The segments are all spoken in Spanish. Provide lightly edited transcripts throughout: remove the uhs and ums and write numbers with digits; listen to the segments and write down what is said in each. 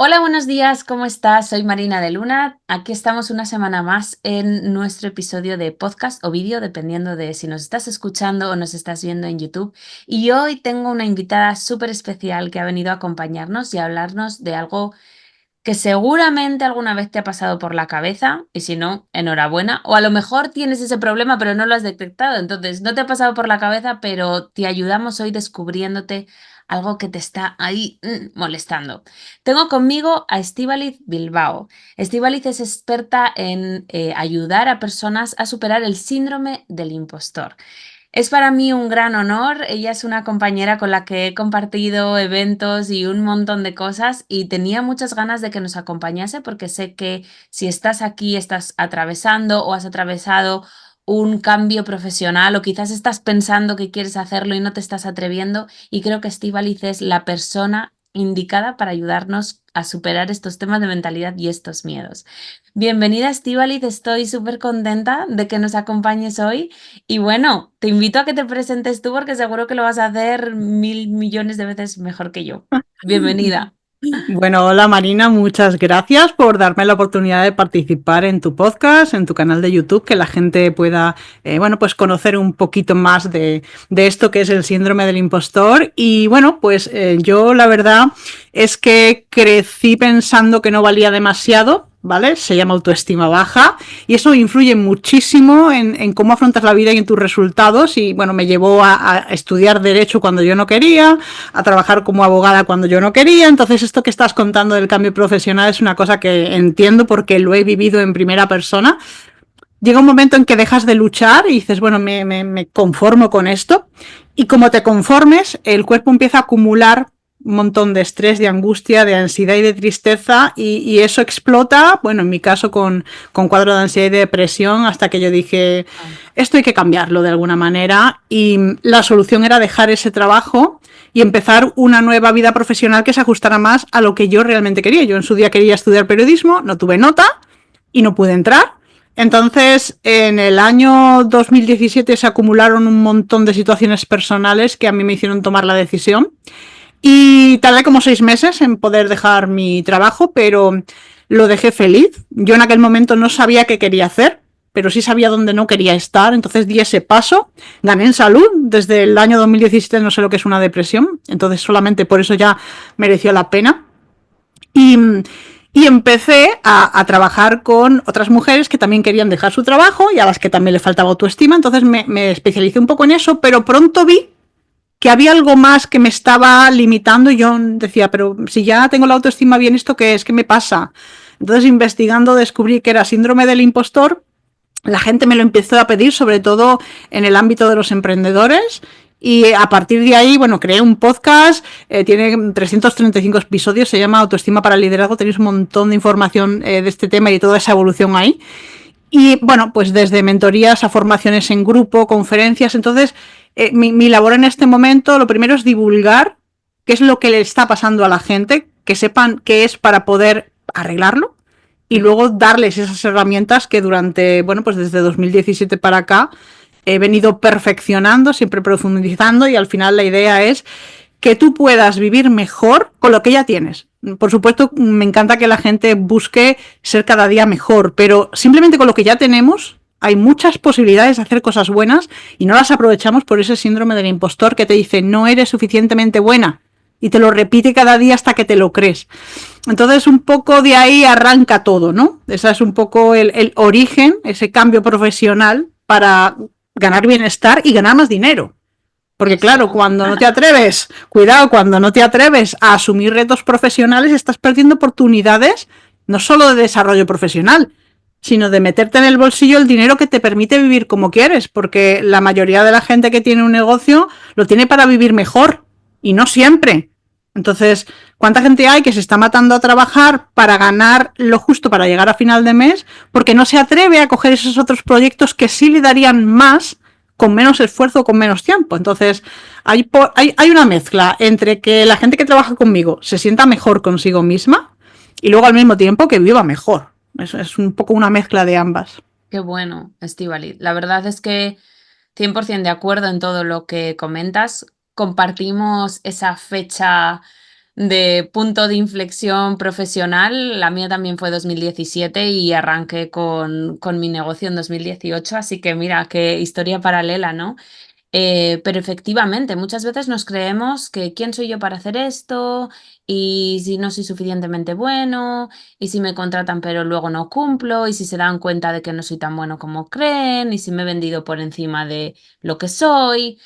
Hola, buenos días, ¿cómo estás? Soy Marina de Luna. Aquí estamos una semana más en nuestro episodio de podcast o vídeo, dependiendo de si nos estás escuchando o nos estás viendo en YouTube. Y hoy tengo una invitada súper especial que ha venido a acompañarnos y a hablarnos de algo que seguramente alguna vez te ha pasado por la cabeza, y si no, enhorabuena, o a lo mejor tienes ese problema pero no lo has detectado, entonces no te ha pasado por la cabeza, pero te ayudamos hoy descubriéndote algo que te está ahí molestando. Tengo conmigo a Estíbaliz Bilbao. Estíbaliz es experta en ayudar a personas a superar el síndrome del impostor. Es para mí un gran honor. Ella es una compañera con la que he compartido eventos y un montón de cosas y tenía muchas ganas de que nos acompañase porque sé que si estás aquí, estás atravesando o has atravesado un cambio profesional o quizás estás pensando que quieres hacerlo y no te estás atreviendo, y creo que Estíbaliz es la persona indicada para ayudarnos a superar estos temas de mentalidad y estos miedos. Bienvenida, Estíbaliz, estoy súper contenta de que nos acompañes hoy. Y bueno, te invito a que te presentes tú porque seguro que lo vas a hacer mil millones de veces mejor que yo. Bienvenida. Bueno, hola Marina, muchas gracias por darme la oportunidad de participar en tu podcast, en tu canal de YouTube, que la gente pueda, pues conocer un poquito más de esto que es el síndrome del impostor. Y bueno, pues yo la verdad es que crecí pensando que no valía demasiado. ¿Vale? Se llama autoestima baja y eso influye muchísimo en cómo afrontas la vida y en tus resultados. Y bueno, me llevó a estudiar Derecho cuando yo no quería, a trabajar como abogada cuando yo no quería. Entonces, esto que estás contando del cambio profesional es una cosa que entiendo porque lo he vivido en primera persona. Llega un momento en que dejas de luchar y dices, bueno, me conformo con esto. Y como te conformes, el cuerpo empieza a acumular un montón de estrés, de angustia, de ansiedad y de tristeza, y eso explota, bueno, en mi caso con cuadro de ansiedad y de depresión, hasta que yo dije, Ah, esto hay que cambiarlo de alguna manera, y la solución era dejar ese trabajo y empezar una nueva vida profesional que se ajustara más a lo que yo realmente quería. Yo en su día quería estudiar periodismo, no tuve nota y no pude entrar. Entonces, en el año 2017 se acumularon un montón de situaciones personales que a mí me hicieron tomar la decisión. Y tardé como 6 meses en poder dejar mi trabajo, pero lo dejé feliz. Yo en aquel momento no sabía qué quería hacer, pero sí sabía dónde no quería estar. Entonces di ese paso, gané en salud. Desde el año 2017 no sé lo que es una depresión, entonces solamente por eso ya mereció la pena. Y, y empecé a trabajar con otras mujeres que también querían dejar su trabajo y a las que también le faltaba autoestima. Entonces me especialicé un poco en eso, pero pronto vi que había algo más que me estaba limitando y yo decía, pero si ya tengo la autoestima bien, ¿esto qué es? ¿Qué me pasa? Entonces, investigando, descubrí que era síndrome del impostor. La gente me lo empezó a pedir, sobre todo en el ámbito de los emprendedores. Y a partir de ahí, bueno, creé un podcast, tiene 335 episodios, se llama Autoestima para el Liderazgo, tenéis un montón de información de este tema y de toda esa evolución ahí. Y bueno, pues desde mentorías a formaciones en grupo, conferencias. Entonces, mi labor en este momento, lo primero es divulgar qué es lo que le está pasando a la gente, que sepan qué es para poder arreglarlo y mm, luego darles esas herramientas que durante, bueno, pues desde 2017 para acá he venido perfeccionando, siempre profundizando, y al final la idea es que tú puedas vivir mejor con lo que ya tienes. Por supuesto, me encanta que la gente busque ser cada día mejor, pero simplemente con lo que ya tenemos hay muchas posibilidades de hacer cosas buenas y no las aprovechamos por ese síndrome del impostor que te dice no eres suficientemente buena y te lo repite cada día hasta que te lo crees. Entonces, un poco de ahí arranca todo, ¿no? Ese es un poco el origen, ese cambio profesional para ganar bienestar y ganar más dinero. Porque claro, eso. cuando no te atreves, cuidado, cuando no te atreves a asumir retos profesionales, estás perdiendo oportunidades no solo de desarrollo profesional, sino de meterte en el bolsillo el dinero que te permite vivir como quieres, porque la mayoría de la gente que tiene un negocio lo tiene para vivir mejor, y no siempre. Entonces, ¿cuánta gente hay que se está matando a trabajar para ganar lo justo para llegar a final de mes porque no se atreve a coger esos otros proyectos que sí le darían más con menos esfuerzo, con menos tiempo? Entonces, hay una mezcla entre que la gente que trabaja conmigo se sienta mejor consigo misma y luego al mismo tiempo que viva mejor. Es un poco una mezcla de ambas. Qué bueno, Estíbaliz. La verdad es que 100% de acuerdo en todo lo que comentas. Compartimos esa fecha de punto de inflexión profesional. La mía también fue 2017 y arranqué con mi negocio en 2018, así que mira, qué historia paralela, ¿no? Pero efectivamente, muchas veces nos creemos que quién soy yo para hacer esto y si no soy suficientemente bueno y si me contratan pero luego no cumplo y si se dan cuenta de que no soy tan bueno como creen y si me he vendido por encima de lo que soy.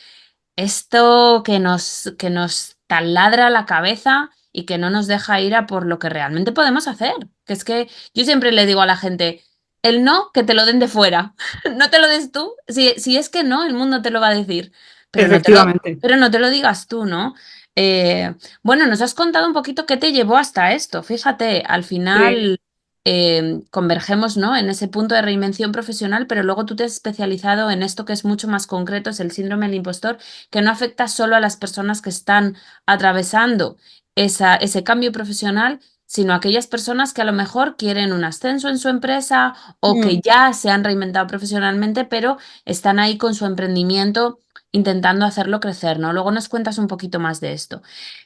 Esto que nos taladra la cabeza y que no nos deja ir a por lo que realmente podemos hacer. Que es que yo siempre le digo a la gente, el no, que te lo den de fuera. No te lo des tú. Si es que no, el mundo te lo va a decir. Pero no te lo, Efectivamente. pero no te lo digas tú, ¿no? Bueno, nos has contado un poquito qué te llevó hasta esto. Fíjate, al Sí. final convergemos, ¿no? En ese punto de reinvención profesional, pero luego tú te has especializado en esto que es mucho más concreto, es el síndrome del impostor, que no afecta solo a las personas que están atravesando ese cambio profesional, sino a aquellas personas que a lo mejor quieren un ascenso en su empresa o que Mm. ya se han reinventado profesionalmente, pero están ahí con su emprendimiento intentando hacerlo crecer, ¿no? Luego nos cuentas un poquito más de esto.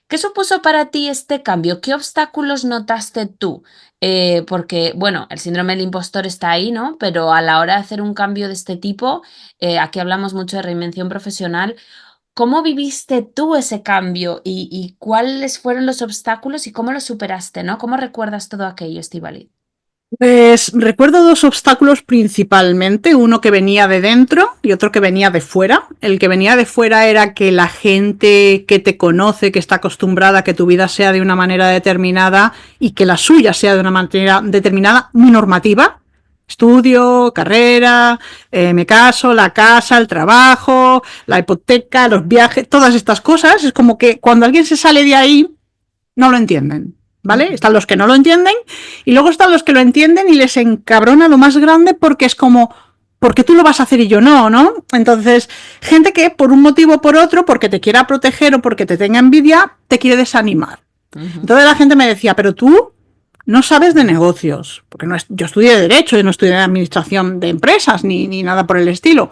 ¿Qué supuso para ti este cambio? ¿Qué obstáculos notaste tú? Porque, bueno, el síndrome del impostor está ahí, ¿no? Pero a la hora de hacer un cambio de este tipo, aquí hablamos mucho de reinvención profesional. ¿Cómo viviste tú ese cambio y cuáles fueron los obstáculos y cómo los superaste, ¿no? ¿Cómo recuerdas todo aquello, Estíbaliz? Pues recuerdo dos obstáculos principalmente, uno que venía de dentro y otro que venía de fuera. El que venía de fuera era que la gente que te conoce, que está acostumbrada a que tu vida sea de una manera determinada y que la suya sea de una manera determinada, muy normativa. Estudio, carrera, me caso, la casa, el trabajo, la hipoteca, los viajes, todas estas cosas. Es como que cuando alguien se sale de ahí, no lo entienden. ¿Vale? Ujú, Están los que no lo entienden y luego están los que lo entienden y les encabrona lo más grande porque es como, ¿por qué tú lo vas a hacer y yo no? ¿No? Entonces, gente que por un motivo o por otro, porque te quiera proteger o porque te tenga envidia, te quiere desanimar. ujú, Entonces la gente me decía, pero tú no sabes de negocios, porque no es, yo estudié Derecho y no estudié Administración de Empresas ni nada por el estilo.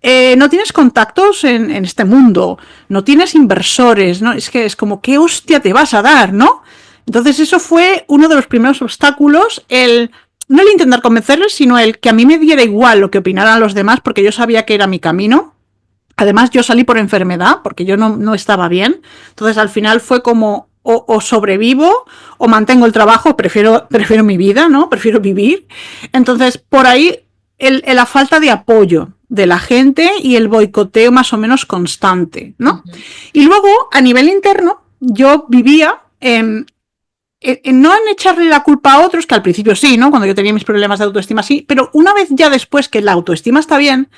No tienes contactos en este mundo, no tienes inversores, ¿no? Es que es como, ¿qué hostia te vas a dar, no? Entonces eso fue uno de los primeros obstáculos, no el intentar convencerles, sino el que a mí me diera igual lo que opinaran los demás, porque yo sabía que era mi camino. Además, yo salí por enfermedad, porque yo no estaba bien. Entonces, al final fue como, o sobrevivo, o mantengo el trabajo, prefiero mi vida, ¿no? Prefiero vivir. Entonces, por ahí, la falta de apoyo de la gente y el boicoteo más o menos constante, ¿no? ujú, Y luego, a nivel interno, yo vivía no en echarle la culpa a otros, que al principio sí, ¿no? Cuando yo tenía mis problemas de autoestima sí, pero una vez ya después que la autoestima está bien,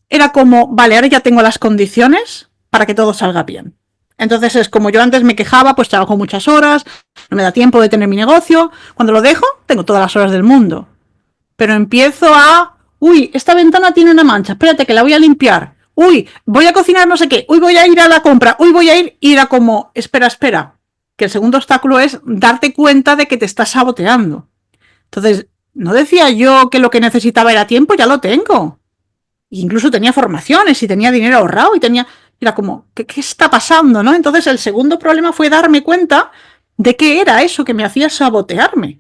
era como, vale, ahora ya tengo las condiciones para que todo salga bien. Entonces es como yo antes me quejaba, pues trabajo muchas horas, no me da tiempo de tener mi negocio. Cuando lo dejo, tengo todas las horas del mundo. Pero empiezo a, uy, esta ventana tiene una mancha, espérate que la voy a limpiar. Uy, voy a cocinar no sé qué, uy, voy a ir a la compra, uy, voy a ir, y era como, espera, que el segundo obstáculo es darte cuenta de que te estás saboteando. Entonces, no decía yo que lo que necesitaba era tiempo, ya lo tengo. Incluso tenía formaciones y tenía dinero ahorrado y tenía... Era como, ¿qué está pasando? ¿No? Entonces el segundo problema fue darme cuenta de qué era eso que me hacía sabotearme.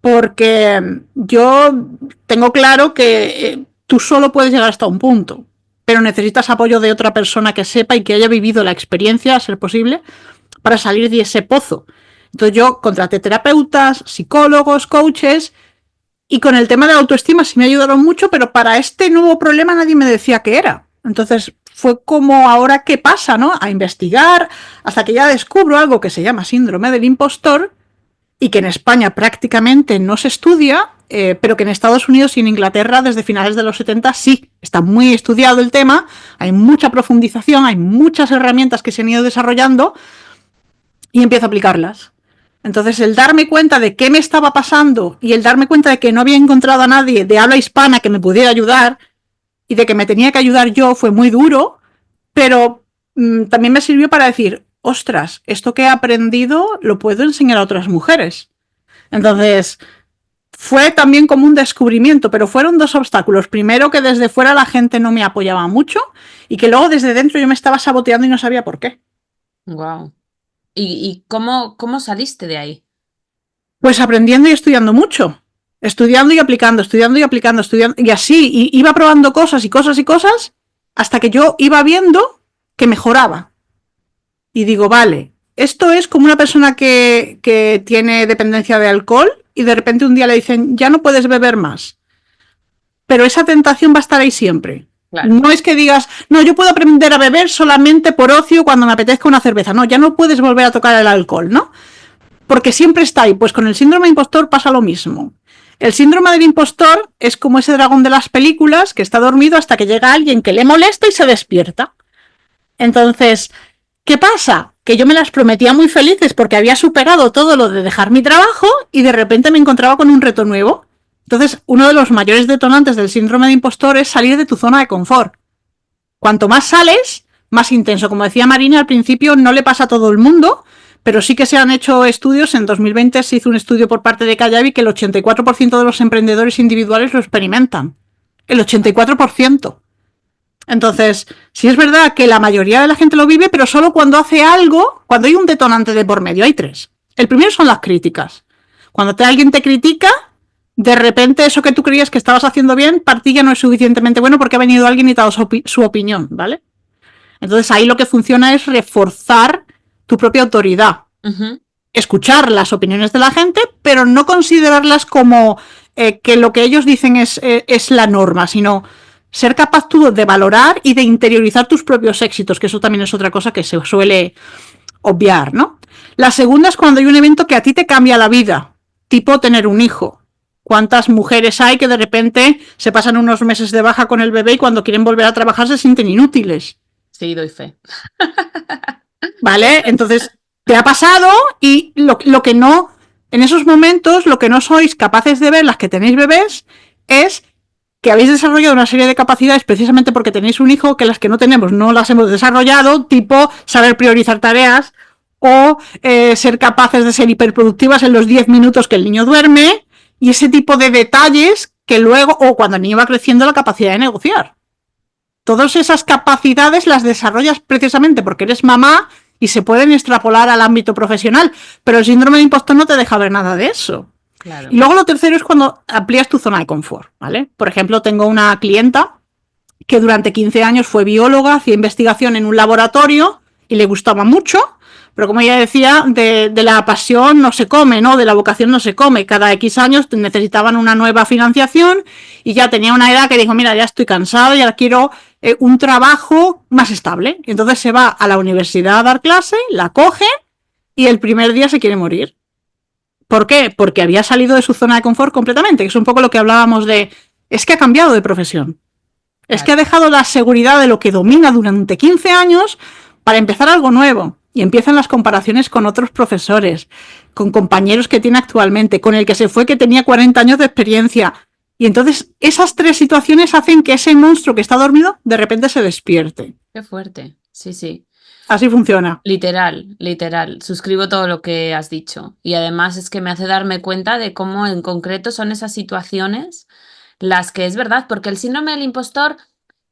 Porque yo tengo claro que tú solo puedes llegar hasta un punto, pero necesitas apoyo de otra persona que sepa y que haya vivido la experiencia, a ser posible, para salir de ese pozo. Entonces yo contraté terapeutas, psicólogos, coaches, y con el tema de la autoestima sí me ayudaron mucho, pero para este nuevo problema nadie me decía qué era. Entonces fue como ahora qué pasa, ¿no? A investigar hasta que ya descubro algo que se llama síndrome del impostor y que en España prácticamente no se estudia, pero que en Estados Unidos y en Inglaterra desde finales de los 70 sí, está muy estudiado el tema, hay mucha profundización, hay muchas herramientas que se han ido desarrollando y empiezo a aplicarlas. Entonces, el darme cuenta de qué me estaba pasando y el darme cuenta de que no había encontrado a nadie de habla hispana que me pudiera ayudar y de que me tenía que ayudar yo fue muy duro, pero también me sirvió para decir, ostras, esto que he aprendido lo puedo enseñar a otras mujeres. Entonces, fue también como un descubrimiento, pero fueron dos obstáculos. Primero, que desde fuera la gente no me apoyaba mucho y que luego desde dentro yo me estaba saboteando y no sabía por qué. wow. ¿Y cómo saliste de ahí? Pues aprendiendo y estudiando mucho. Estudiando y aplicando, estudiando y aplicando, estudiando. Y así, y iba probando cosas y cosas y cosas, hasta que yo iba viendo que mejoraba. Y digo, vale, esto es como una persona que tiene dependencia de alcohol y de repente un día le dicen, ya no puedes beber más. Pero esa tentación va a estar ahí siempre. Claro. No es que digas, no, yo puedo aprender a beber solamente por ocio cuando me apetezca una cerveza. No, ya no puedes volver a tocar el alcohol, ¿no? Porque siempre está ahí. Pues con el síndrome de impostor pasa lo mismo. El síndrome del impostor es como ese dragón de las películas que está dormido hasta que llega alguien que le molesta y se despierta. Entonces, ¿qué pasa? Que yo me las prometía muy felices porque había superado todo lo de dejar mi trabajo y de repente me encontraba con un reto nuevo. Entonces, uno de los mayores detonantes del síndrome de impostor es salir de tu zona de confort. Cuanto más sales, más intenso. Como decía Marina, al principio no le pasa a todo el mundo, pero sí que se han hecho estudios. En 2020 se hizo un estudio por parte de Kajabi que el 84% de los emprendedores individuales lo experimentan. El 84%. Entonces, sí es verdad que la mayoría de la gente lo vive, pero solo cuando hace algo, cuando hay un detonante de por medio. Hay tres. El primero son las críticas. Cuando alguien te critica, de repente eso que tú creías que estabas haciendo bien, para ti ya no es suficientemente bueno porque ha venido alguien y te ha dado su opinión, ¿vale? Entonces ahí lo que funciona es reforzar tu propia autoridad. Escuchar las opiniones de la gente, pero no considerarlas como que lo que ellos dicen es la norma, sino ser capaz tú de valorar y de interiorizar tus propios éxitos, que eso también es otra cosa que se suele obviar, ¿no? La segunda es cuando hay un evento que a ti te cambia la vida, tipo tener un hijo. ¿Cuántas mujeres hay que de repente se pasan unos meses de baja con el bebé y cuando quieren volver a trabajar se sienten inútiles? Sí, doy fe. ¿Vale? Entonces, te ha pasado y lo que no, en esos momentos, lo que no sois capaces de ver, las que tenéis bebés, es que habéis desarrollado una serie de capacidades precisamente porque tenéis un hijo que las que no tenemos no las hemos desarrollado, tipo saber priorizar tareas o ser capaces de ser hiperproductivas en los 10 minutos que el niño duerme y ese tipo de detalles que luego, o cuando el niño va creciendo, la capacidad de negociar. Todas esas capacidades las desarrollas precisamente porque eres mamá y se pueden extrapolar al ámbito profesional, pero el síndrome de impostor no te deja ver nada de eso. Claro. Y luego lo tercero es cuando amplías tu zona de confort, ¿vale? Por ejemplo, tengo una clienta que durante 15 años fue bióloga, hacía investigación en un laboratorio y le gustaba mucho, pero como ella decía, de la pasión no se come, ¿no? De la vocación no se come. Cada X años necesitaban una nueva financiación y ya tenía una edad que dijo, mira, ya estoy cansada, ya quiero un trabajo más estable. Y entonces se va a la universidad a dar clase, la coge y el primer día se quiere morir. ¿Por qué? Porque había salido de su zona de confort completamente, que es un poco lo que hablábamos de, es que ha cambiado de profesión. Es que ha dejado la seguridad de lo que domina durante 15 años para empezar algo nuevo. Y empiezan las comparaciones con otros profesores, con compañeros que tiene actualmente, con el que se fue que tenía 40 años de experiencia. Y entonces esas tres situaciones hacen que ese monstruo que está dormido de repente se despierte. Qué fuerte. Sí, sí. Así funciona. Literal, literal. Suscribo todo lo que has dicho. Y además es que me hace darme cuenta de cómo en concreto son esas situaciones las que es verdad, porque el síndrome del impostor,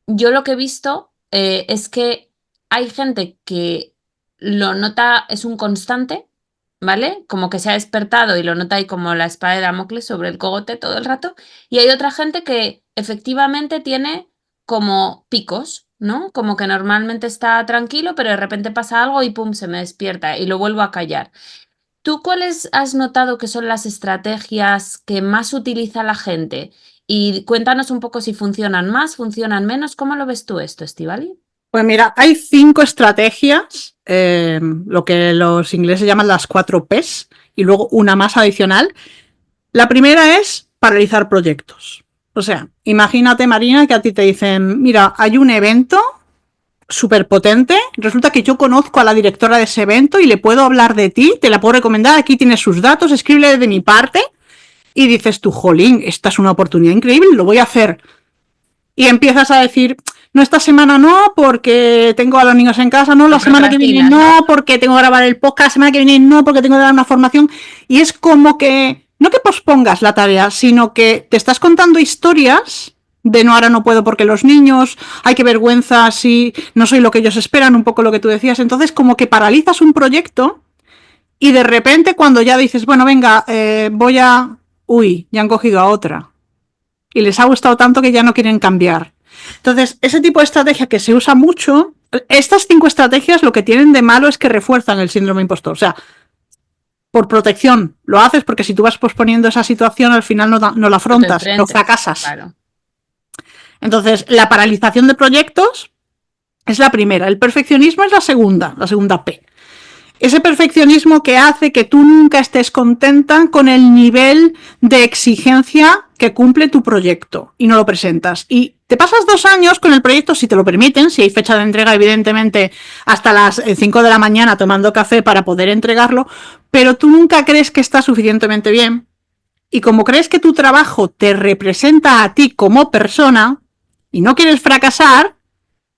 yo lo que he visto es que hay gente que lo nota, es un constante, ¿vale? Como que se ha despertado y lo nota ahí como la espada de Damocles sobre el cogote todo el rato. Y hay otra gente que efectivamente tiene como picos, ¿no? Como que normalmente está tranquilo, pero de repente pasa algo y pum, se me despierta y lo vuelvo a callar. ¿Tú cuáles has notado que son las estrategias que más utiliza la gente? Y cuéntanos un poco si funcionan más, funcionan menos. ¿Cómo lo ves tú esto, Estivali? Pues mira, hay 5 estrategias, lo que los ingleses llaman las 4 Ps, y luego una más adicional. La primera es paralizar proyectos. O sea, imagínate, Marina, que a ti te dicen, mira, hay un evento súper potente, resulta que yo conozco a la directora de ese evento y le puedo hablar de ti, te la puedo recomendar, aquí tienes sus datos, escríbele de mi parte, y dices tú, jolín, esta es una oportunidad increíble, lo voy a hacer. Y empiezas a decir, no, esta semana no, porque tengo a los niños en casa, no, la semana que viene no, porque tengo que grabar el podcast, la semana que viene no, porque tengo que dar una formación. Y es como que, no que pospongas la tarea, sino que te estás contando historias de no, ahora no puedo porque los niños, ay, qué vergüenza, si no soy lo que ellos esperan, un poco lo que tú decías. Entonces, como que paralizas un proyecto Y de repente cuando ya dices, bueno, venga, voy a... Uy, ya han cogido a otra. Y les ha gustado tanto que ya no quieren cambiar. Entonces, ese tipo de estrategia que se usa mucho, estas 5 estrategias lo que tienen de malo es que refuerzan el síndrome impostor. O sea, por protección lo haces porque si tú vas posponiendo esa situación al final no la afrontas, no fracasas. Claro. Entonces, la paralización de proyectos es la primera. El perfeccionismo es la segunda P. Ese perfeccionismo que hace que tú nunca estés contenta con el nivel de exigencia que cumple tu proyecto y no lo presentas. Y te pasas 2 años con el proyecto, si te lo permiten, si hay fecha de entrega, evidentemente, hasta las 5 de la mañana tomando café para poder entregarlo, pero tú nunca crees que está suficientemente bien. Y como crees que tu trabajo te representa a ti como persona y no quieres fracasar,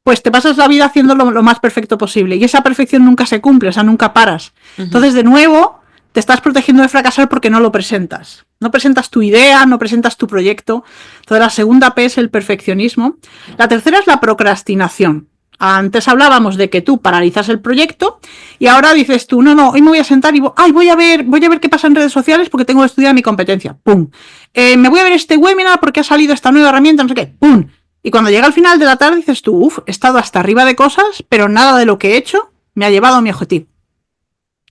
pues te pasas la vida haciendo lo más perfecto posible. Y esa perfección nunca se cumple, o sea, nunca paras. Entonces, de nuevo, te estás protegiendo de fracasar porque no lo presentas. No presentas tu idea, no presentas tu proyecto. Entonces, la segunda P es el perfeccionismo. La tercera es la procrastinación. Antes hablábamos de que tú paralizas el proyecto y ahora dices tú, no, hoy me voy a sentar y voy a ver qué pasa en redes sociales porque tengo que estudiar mi competencia. ¡Pum! Me voy a ver este webinar porque ha salido esta nueva herramienta, no sé qué. ¡Pum! Y cuando llega al final de la tarde dices tú, he estado hasta arriba de cosas, pero nada de lo que he hecho me ha llevado a mi objetivo.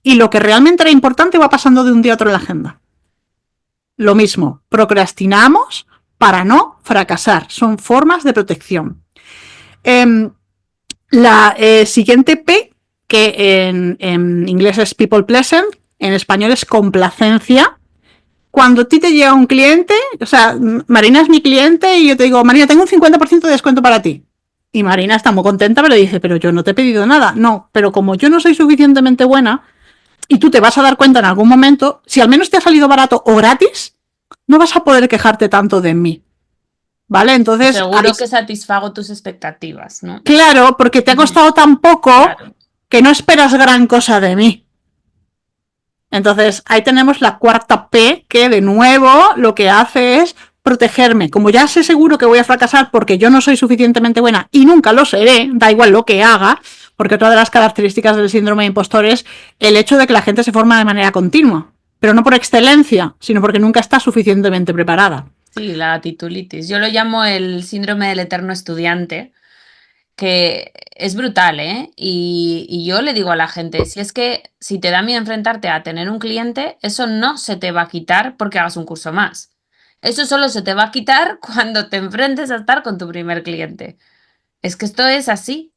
Y lo que realmente era importante va pasando de un día a otro en la agenda. Lo mismo, procrastinamos para no fracasar. Son formas de protección. La siguiente P, que en inglés es people pleasant, en español es complacencia. Cuando a ti te llega un cliente, o sea, Marina es mi cliente y yo te digo, Marina, tengo un 50% de descuento para ti. Y Marina está muy contenta, pero dice, pero yo no te he pedido nada. No, pero como yo no soy suficientemente buena y tú te vas a dar cuenta en algún momento, si al menos te ha salido barato o gratis, no vas a poder quejarte tanto de mí. ¿Vale? Entonces... Seguro que satisfago tus expectativas, ¿no? Claro, porque te ha costado tan poco que no esperas gran cosa de mí. Entonces, ahí tenemos la cuarta P, que de nuevo lo que hace es protegerme. Como ya sé seguro que voy a fracasar porque yo no soy suficientemente buena y nunca lo seré, da igual lo que haga, porque otra de las características del síndrome de impostor es el hecho de que la gente se forma de manera continua, pero no por excelencia, sino porque nunca está suficientemente preparada. Sí, la titulitis. Yo lo llamo el síndrome del eterno estudiante, que es brutal, ¿eh? Y yo le digo a la gente, si es que si te da miedo enfrentarte a tener un cliente, eso no se te va a quitar porque hagas un curso más. Eso solo se te va a quitar cuando te enfrentes a estar con tu primer cliente. Es que esto es así.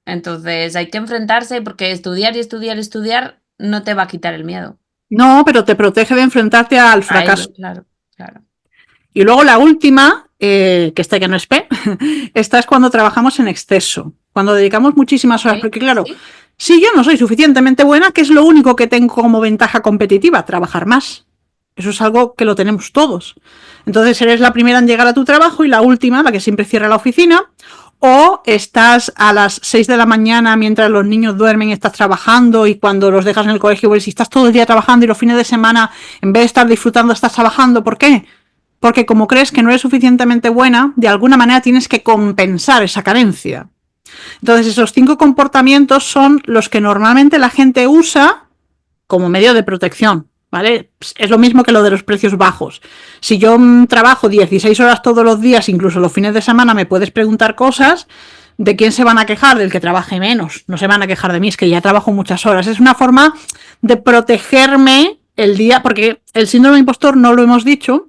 Entonces hay que enfrentarse porque estudiar y estudiar y estudiar no te va a quitar el miedo. No, pero te protege de enfrentarte al fracaso. Ello, claro, claro. Y luego la última, que esta que no es P, esta es cuando trabajamos en exceso, cuando dedicamos muchísimas horas, porque claro, si yo no soy suficientemente buena, ¿qué es lo único que tengo como ventaja competitiva? Trabajar más. Eso es algo que lo tenemos todos. Entonces eres la primera en llegar a tu trabajo y la última, la que siempre cierra la oficina, o estás a las 6 de la mañana mientras los niños duermen y estás trabajando y cuando los dejas en el colegio, pues, si estás todo el día trabajando y los fines de semana, en vez de estar disfrutando, estás trabajando. ¿Por qué? Porque como crees que no eres suficientemente buena, de alguna manera tienes que compensar esa carencia. Entonces, esos 5 comportamientos son los que normalmente la gente usa como medio de protección, ¿vale? Es lo mismo que lo de los precios bajos. Si yo trabajo 16 horas todos los días, incluso los fines de semana, me puedes preguntar cosas, ¿de quién se van a quejar? Del que trabaje menos. No se van a quejar de mí, es que ya trabajo muchas horas. Es una forma de protegerme el día, porque el síndrome de impostor, no lo hemos dicho,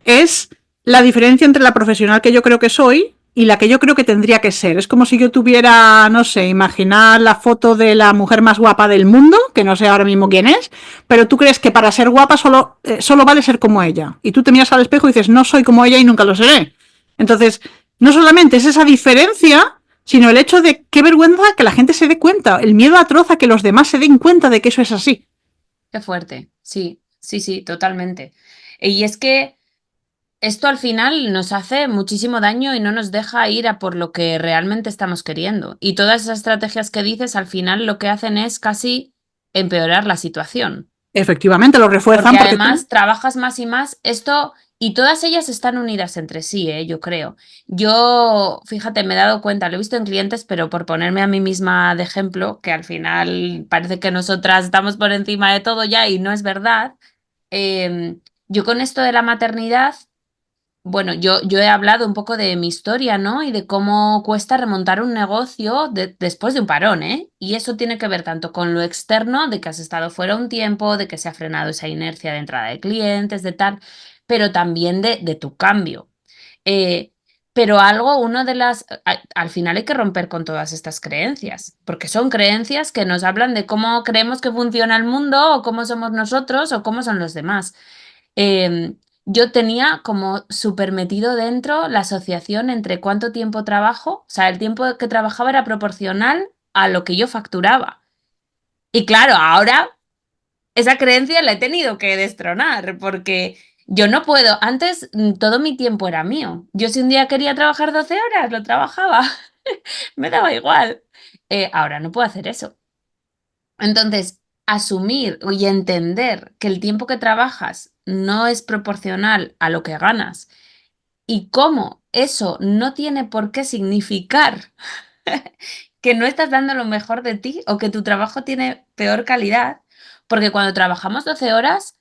es la diferencia entre la profesional que yo creo que soy y la que yo creo que tendría que ser. Es como si yo tuviera, no sé, imaginar la foto de la mujer más guapa del mundo, que no sé ahora mismo quién es, pero tú crees que para ser guapa solo vale ser como ella. Y tú te miras al espejo y dices, no soy como ella y nunca lo seré. Entonces, no solamente es esa diferencia, sino el hecho de qué vergüenza que la gente se dé cuenta, el miedo atroz a que los demás se den cuenta de que eso es así. Qué fuerte, sí, totalmente. Y es que esto al final nos hace muchísimo daño y no nos deja ir a por lo que realmente estamos queriendo. Y todas esas estrategias que dices al final lo que hacen es casi empeorar la situación. Efectivamente, lo refuerzan. Porque además trabajas más y más. Esto Y todas ellas están unidas entre sí, yo creo. Yo, fíjate, me he dado cuenta, lo he visto en clientes, pero por ponerme a mí misma de ejemplo, que al final parece que nosotras estamos por encima de todo ya y no es verdad. Yo con esto de la maternidad, bueno, yo he hablado un poco de mi historia, ¿no? Y de cómo cuesta remontar un negocio después de un parón, ¿eh? Y eso tiene que ver tanto con lo externo, de que has estado fuera un tiempo, de que se ha frenado esa inercia de entrada de clientes, de tal, pero también de tu cambio. Eh, pero algo, uno de las, al final hay que romper con todas estas creencias, porque son creencias que nos hablan de cómo creemos que funciona el mundo, o cómo somos nosotros, o cómo son los demás. Em, yo tenía como súper metido dentro la asociación entre cuánto tiempo trabajo, o sea, el tiempo que trabajaba era proporcional a lo que yo facturaba. Y claro, ahora esa creencia la he tenido que destronar porque yo no puedo, antes todo mi tiempo era mío. Yo si un día quería trabajar 12 horas, lo trabajaba, me daba igual. Ahora no puedo hacer eso. Entonces, asumir y entender que el tiempo que trabajas no es proporcional a lo que ganas y cómo eso no tiene por qué significar que no estás dando lo mejor de ti o que tu trabajo tiene peor calidad, porque cuando trabajamos 12 horas,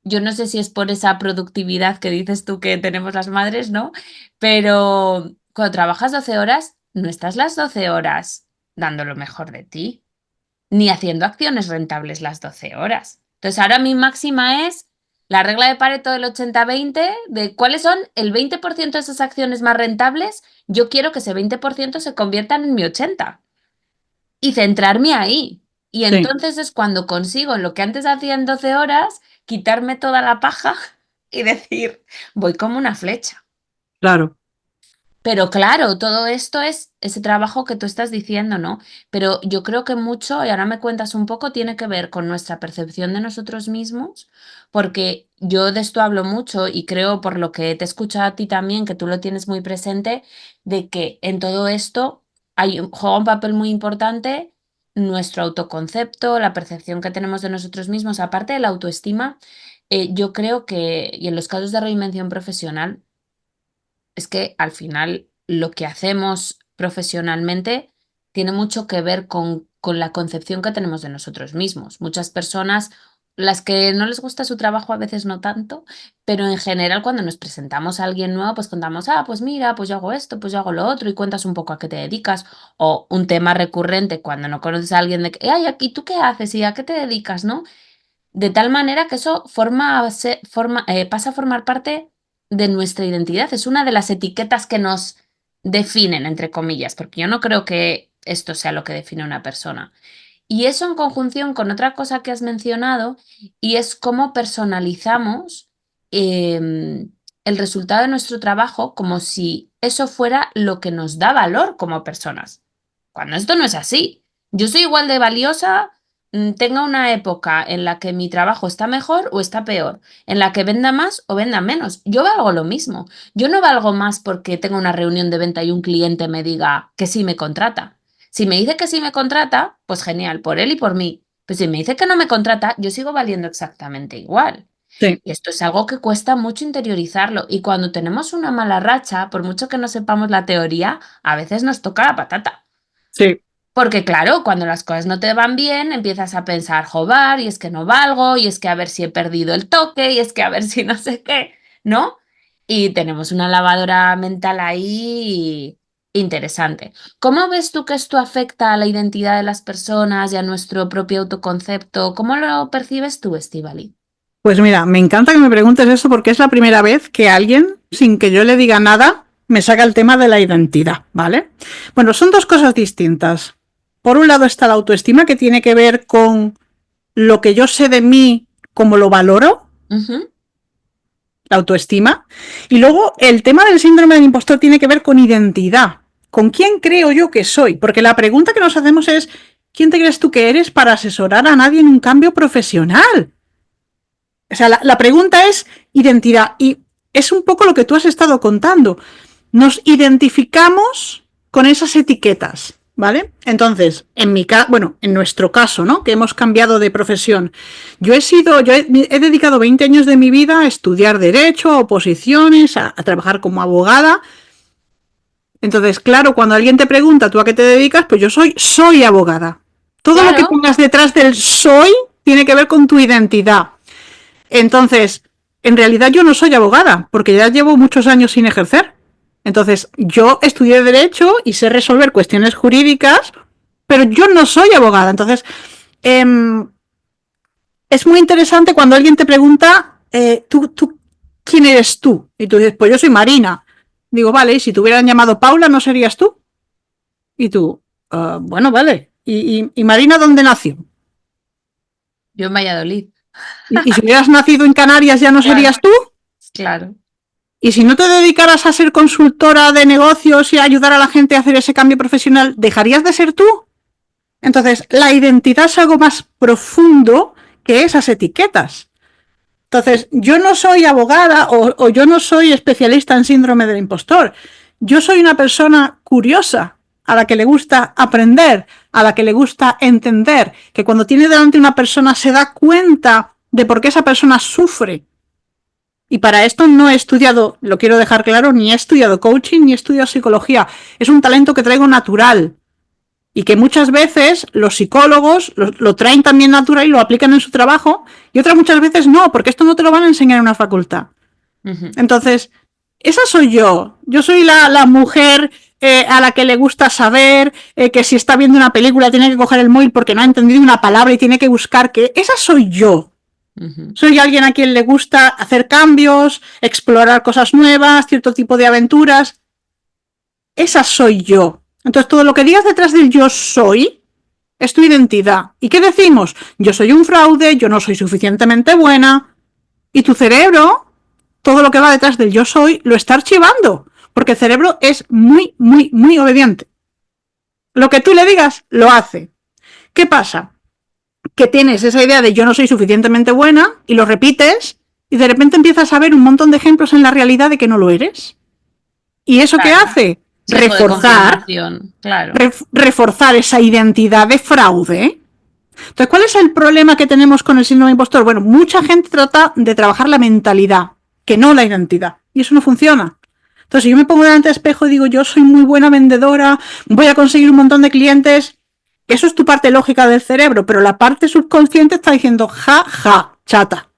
yo no sé si es por esa productividad que dices tú que tenemos las madres, ¿no? Pero cuando trabajas 12 horas, no estás las 12 horas dando lo mejor de ti ni haciendo acciones rentables las 12 horas. Entonces, ahora mi máxima es la regla de Pareto del 80-20, de cuáles son el 20% de esas acciones más rentables. Yo quiero que ese 20% se conviertan en mi 80% y centrarme ahí. Y Sí, entonces es cuando consigo en lo que antes hacía en 12 horas, quitarme toda la paja y decir, voy como una flecha. claro. Pero claro, todo esto es ese trabajo que tú estás diciendo, ¿no? Pero yo creo que mucho, y ahora me cuentas un poco, tiene que ver con nuestra percepción de nosotros mismos, porque yo de esto hablo mucho y creo por lo que te he escuchado a ti también, que tú lo tienes muy presente, de que en todo esto juega un papel muy importante nuestro autoconcepto, la percepción que tenemos de nosotros mismos, aparte de la autoestima. Yo creo que, y en los casos de reinvención profesional, es que al final lo que hacemos profesionalmente tiene mucho que ver con la concepción que tenemos de nosotros mismos. Muchas personas, las que no les gusta su trabajo a veces no tanto, pero en general cuando nos presentamos a alguien nuevo, pues contamos, pues mira, pues yo hago esto, pues yo hago lo otro y cuentas un poco a qué te dedicas. O un tema recurrente cuando no conoces a alguien de que, ay, ¿y tú qué haces y a qué te dedicas, no? De tal manera que eso pasa a formar parte de nuestra identidad. Es una de las etiquetas que nos definen, entre comillas, porque yo no creo que esto sea lo que define a una persona. Y eso en conjunción con otra cosa que has mencionado, y es cómo personalizamos el resultado de nuestro trabajo como si eso fuera lo que nos da valor como personas. Cuando esto no es así. Yo soy igual de valiosa, tenga una época en la que mi trabajo está mejor o está peor, en la que venda más o venda menos. Yo valgo lo mismo. Yo no valgo más porque tengo una reunión de venta y un cliente me diga que sí me contrata. Si me dice que sí me contrata, pues genial, por él y por mí. Pero si me dice que no me contrata, yo sigo valiendo exactamente igual. Sí, Y esto es algo que cuesta mucho interiorizarlo. Y cuando tenemos una mala racha, por mucho que no sepamos la teoría, a veces nos toca la patata. sí, Porque claro, cuando las cosas no te van bien, empiezas a pensar, joder, y es que no valgo, y es que a ver si he perdido el toque, y es que a ver si no sé qué, ¿no? Y tenemos una lavadora mental ahí interesante. ¿Cómo ves tú que esto afecta a la identidad de las personas y a nuestro propio autoconcepto? ¿Cómo lo percibes tú, Estíbaliz? pues mira, me encanta que me preguntes eso porque es la primera vez que alguien, sin que yo le diga nada, me saca el tema de la identidad, ¿vale? Bueno, son dos cosas distintas. Por un lado está la autoestima, que tiene que ver con lo que yo sé de mí, cómo lo valoro, Ujú, la autoestima. Y luego el tema del síndrome del impostor tiene que ver con identidad. ¿Con quién creo yo que soy? Porque la pregunta que nos hacemos es, ¿quién te crees tú que eres para asesorar a nadie en un cambio profesional? O sea, la pregunta es identidad. Y es un poco lo que tú has estado contando. Nos identificamos con esas etiquetas. ¿vale? Entonces, en nuestro caso, ¿no? Que hemos cambiado de profesión. Yo he dedicado 20 años de mi vida a estudiar derecho, a oposiciones, a trabajar como abogada. Entonces, claro, cuando alguien te pregunta tú a qué te dedicas, pues yo soy abogada. Todo lo que Claro, pongas detrás del soy tiene que ver con tu identidad. Entonces, en realidad yo no soy abogada, porque ya llevo muchos años sin ejercer. Entonces, yo estudié Derecho y sé resolver cuestiones jurídicas, pero yo no soy abogada. Entonces, es muy interesante cuando alguien te pregunta, ¿quién eres tú? Y tú dices, pues yo soy Marina. Digo, vale, y si te hubieran llamado Paula, ¿no serías tú? Y tú, bueno, vale. ¿Y Marina dónde nació? yo en Valladolid. ¿Y si hubieras nacido en Canarias, ya no Claro, serías tú? claro. Y si no te dedicaras a ser consultora de negocios y a ayudar a la gente a hacer ese cambio profesional, ¿dejarías de ser tú? Entonces, la identidad es algo más profundo que esas etiquetas. Entonces, yo no soy abogada o yo no soy especialista en síndrome del impostor. Yo soy una persona curiosa, a la que le gusta aprender, a la que le gusta entender, que cuando tiene delante una persona se da cuenta de por qué esa persona sufre. Y para esto no he estudiado, lo quiero dejar claro, ni he estudiado coaching, ni he estudiado psicología. Es un talento que traigo natural. Y que muchas veces los psicólogos lo traen también natural y lo aplican en su trabajo, y otras muchas veces no, porque esto no te lo van a enseñar en una facultad. Entonces, esa soy yo. Yo soy la mujer a la que le gusta saber, que si está viendo una película tiene que coger el móvil porque no ha entendido una palabra y tiene que buscar que... Esa soy yo. Soy alguien a quien le gusta hacer cambios, explorar cosas nuevas, cierto tipo de aventuras. Esa soy yo. Entonces, todo lo que digas detrás del yo soy es tu identidad. ¿Y qué decimos? Yo soy un fraude, yo no soy suficientemente buena. Y tu cerebro, todo lo que va detrás del yo soy, lo está archivando. Porque el cerebro es muy, muy, muy obediente. Lo que tú le digas, lo hace. ¿Qué pasa? Que tienes esa idea de yo no soy suficientemente buena y lo repites y de repente empiezas a ver un montón de ejemplos en la realidad de que no lo eres. ¿Y eso qué Claro. hace? Sesgo de confirmación, claro. Reforzar esa identidad de fraude. Entonces, ¿cuál es el problema que tenemos con el síndrome de impostor? Bueno, mucha gente trata de trabajar la mentalidad, que no la identidad. Y eso no funciona. Entonces, si yo me pongo delante del espejo y digo, yo soy muy buena vendedora, voy a conseguir un montón de clientes, eso es tu parte lógica del cerebro, pero la parte subconsciente está diciendo, ja, ja, chata.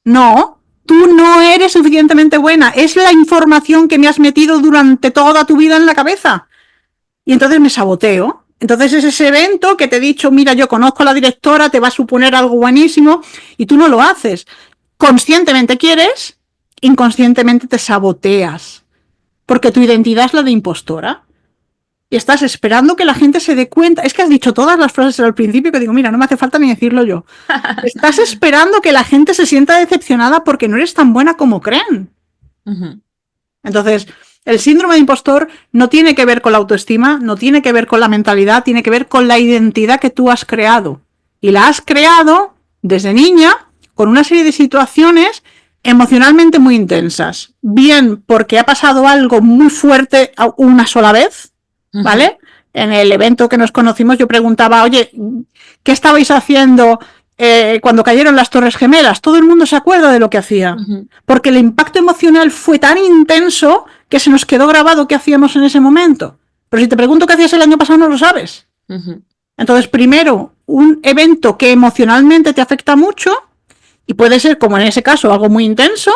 No, tú no eres suficientemente buena. Es la información que me has metido durante toda tu vida en la cabeza. Y entonces me saboteo. Entonces es ese evento que te he dicho, mira, yo conozco a la directora, te va a suponer algo buenísimo, y tú no lo haces. Conscientemente quieres, inconscientemente te saboteas. Porque tu identidad es la de impostora. Y estás esperando que la gente se dé cuenta. Es que has dicho todas las frases al principio que digo, mira, no me hace falta ni decirlo yo. Estás esperando que la gente se sienta decepcionada porque no eres tan buena como creen. Entonces, el síndrome de impostor no tiene que ver con la autoestima, no tiene que ver con la mentalidad, tiene que ver con la identidad que tú has creado. Y la has creado desde niña con una serie de situaciones emocionalmente muy intensas. Bien porque ha pasado algo muy fuerte una sola vez, ¿vale? En el evento que nos conocimos yo preguntaba, oye, ¿qué estabais haciendo cuando cayeron las Torres Gemelas? Todo el mundo se acuerda de lo que hacía. Porque el impacto emocional fue tan intenso que se nos quedó grabado qué hacíamos en ese momento. Pero si te pregunto qué hacías el año pasado, no lo sabes. Entonces, primero, un evento que emocionalmente te afecta mucho, y puede ser, como en ese caso, algo muy intenso,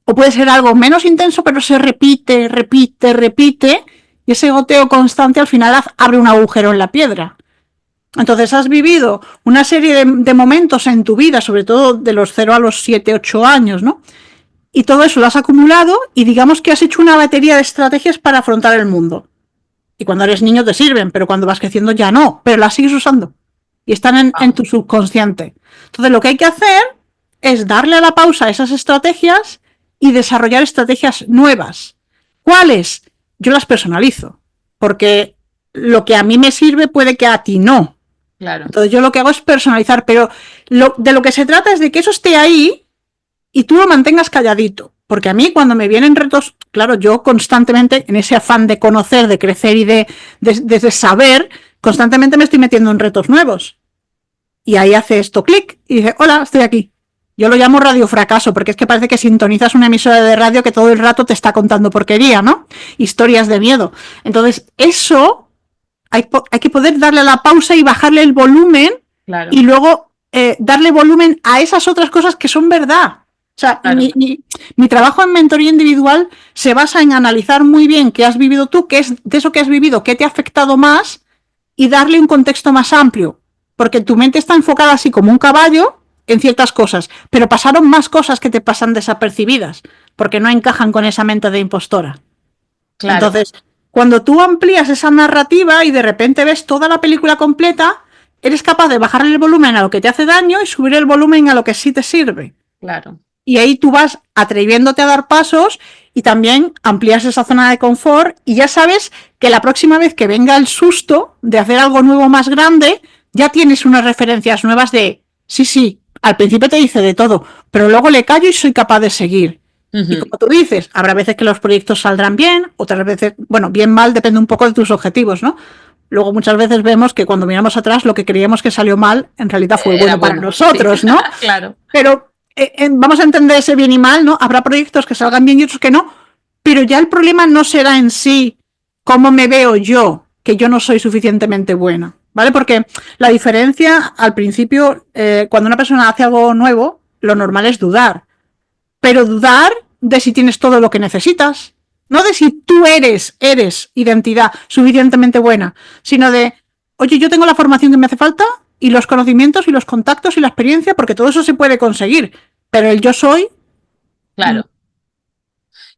o puede ser algo menos intenso, pero se repite, repite, repite, y ese goteo constante al final abre un agujero en la piedra. Entonces has vivido una serie de momentos en tu vida, sobre todo de los 0 a los 7, 8 años, ¿no? Y todo eso lo has acumulado y digamos que has hecho una batería de estrategias para afrontar el mundo. Y cuando eres niño te sirven, pero cuando vas creciendo ya no, pero las sigues usando. Y están en tu subconsciente. Entonces lo que hay que hacer es darle a la pausa a esas estrategias y desarrollar estrategias nuevas. ¿Cuáles? Yo las personalizo, porque lo que a mí me sirve puede que a ti no. Claro. Entonces yo lo que hago es personalizar, pero de lo que se trata es de que eso esté ahí y tú lo mantengas calladito. Porque a mí cuando me vienen retos, claro, yo constantemente, en ese afán de conocer, de crecer y de saber, constantemente me estoy metiendo en retos nuevos. Y ahí hace esto clic y dice, hola, estoy aquí. Yo lo llamo radio fracaso, porque es que parece que sintonizas una emisora de radio que todo el rato te está contando porquería, ¿no? Historias de miedo. Entonces, eso hay que poder darle a la pausa y bajarle el volumen, Claro. y luego darle volumen a esas otras cosas que son verdad. O sea, Claro. mi trabajo en mentoría individual se basa en analizar muy bien qué has vivido tú, qué es de eso que has vivido, qué te ha afectado más, y darle un contexto más amplio. Porque tu mente está enfocada así como un caballo en ciertas cosas, pero pasaron más cosas que te pasan desapercibidas, porque no encajan con esa mente de impostora. Claro. Entonces, cuando tú amplías esa narrativa y de repente ves toda la película completa, eres capaz de bajarle el volumen a lo que te hace daño y subir el volumen a lo que sí te sirve. Claro. Y ahí tú vas atreviéndote a dar pasos y también amplías esa zona de confort, y ya sabes que la próxima vez que venga el susto de hacer algo nuevo más grande, ya tienes unas referencias nuevas de, sí, al principio te dice de todo, pero luego le callo y soy capaz de seguir. Y como tú dices, habrá veces que los proyectos saldrán bien, otras veces, bueno, bien mal, depende un poco de tus objetivos, ¿no? Luego muchas veces vemos que cuando miramos atrás lo que creíamos que salió mal, en realidad fue bueno para nosotros, sí. ¿no? Claro. Pero vamos a entender ese bien y mal, ¿no? Habrá proyectos que salgan bien y otros que no, pero ya el problema no será en sí cómo me veo yo, que yo no soy suficientemente buena, ¿vale? Porque la diferencia al principio, cuando una persona hace algo nuevo, lo normal es dudar, pero dudar de si tienes todo lo que necesitas, no de si tú eres identidad suficientemente buena, sino de, oye, yo tengo la formación que me hace falta y los conocimientos y los contactos y la experiencia, porque todo eso se puede conseguir, pero el yo soy... Claro.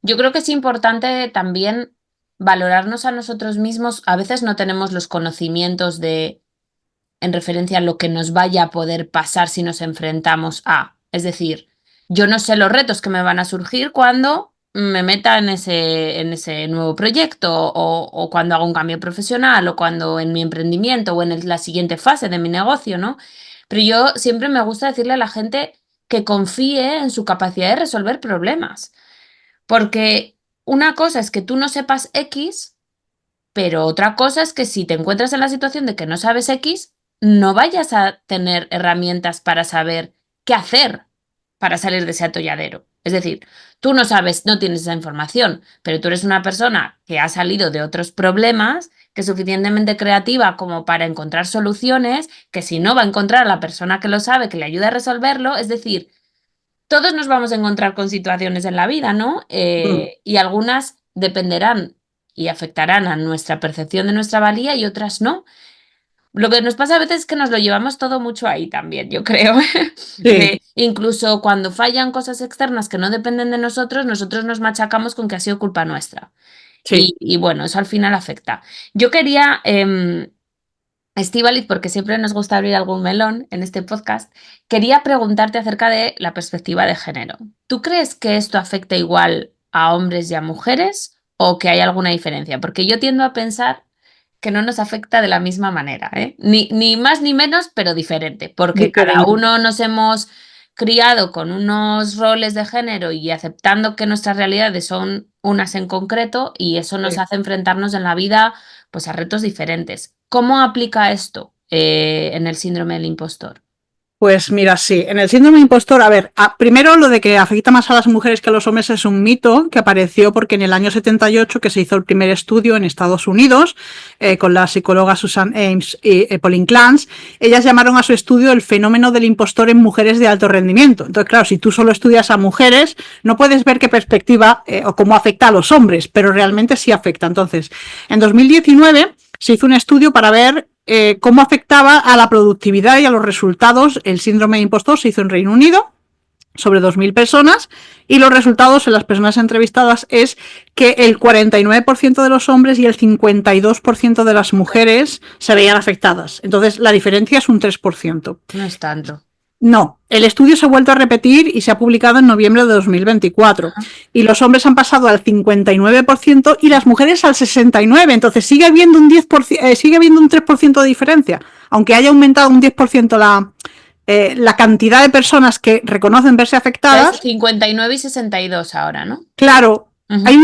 Yo creo que es importante también valorarnos a nosotros mismos. A veces no tenemos los conocimientos en referencia a lo que nos vaya a poder pasar si nos enfrentamos a. Es decir, yo no sé los retos que me van a surgir cuando me meta en ese nuevo proyecto, o cuando hago un cambio profesional, o cuando en mi emprendimiento, o en la siguiente fase de mi negocio, ¿no? Pero yo siempre me gusta decirle a la gente que confíe en su capacidad de resolver problemas. Porque una cosa es que tú no sepas X, pero otra cosa es que si te encuentras en la situación de que no sabes X, no vayas a tener herramientas para saber qué hacer para salir de ese atolladero. Es decir, tú no sabes, no tienes esa información, pero tú eres una persona que ha salido de otros problemas, que es suficientemente creativa como para encontrar soluciones, que si no va a encontrar a la persona que lo sabe, que le ayude a resolverlo. Es decir, todos nos vamos a encontrar con situaciones en la vida, ¿no? Y algunas dependerán y afectarán a nuestra percepción de nuestra valía y otras no. Lo que nos pasa a veces es que nos lo llevamos todo mucho ahí también, yo creo. Sí. Incluso cuando fallan cosas externas que no dependen de nosotros nos machacamos con que ha sido culpa nuestra. Sí. Y bueno, eso al final afecta. Yo quería, Estíbaliz, porque siempre nos gusta abrir algún melón en este podcast, quería preguntarte acerca de la perspectiva de género. ¿Tú crees que esto afecta igual a hombres y a mujeres, o que hay alguna diferencia? Porque yo tiendo a pensar que no nos afecta de la misma manera, ¿eh? Ni más ni menos, pero diferente, porque cada Diferente. uno nos hemos criado con unos roles de género y aceptando que nuestras realidades son unas en concreto, y eso nos Sí. hace enfrentarnos en la vida pues a retos diferentes. ¿Cómo aplica esto en el síndrome del impostor? Pues mira, sí, en el síndrome impostor, a ver, primero lo de que afecta más a las mujeres que a los hombres es un mito que apareció porque en el año 78 que se hizo el primer estudio en Estados Unidos con la psicóloga Susan Ames y Pauline Clance, ellas llamaron a su estudio el fenómeno del impostor en mujeres de alto rendimiento. Entonces, claro, si tú solo estudias a mujeres, no puedes ver qué perspectiva o cómo afecta a los hombres, pero realmente sí afecta. Entonces, en 2019 se hizo un estudio para ver cómo afectaba a la productividad y a los resultados el síndrome de impostor. Se hizo en Reino Unido sobre 2.000 personas, y los resultados en las personas entrevistadas es que el 49% de los hombres y el 52% de las mujeres se veían afectadas. Entonces la diferencia es un 3%. No es tanto. No, el estudio se ha vuelto a repetir y se ha publicado en noviembre de 2024. Y los hombres han pasado al 59% y las mujeres al 69%. Entonces sigue habiendo un 10%, sigue habiendo un 3% de diferencia, aunque haya aumentado un 10% la cantidad de personas que reconocen verse afectadas. Es 59 y 62 ahora, ¿no? Claro,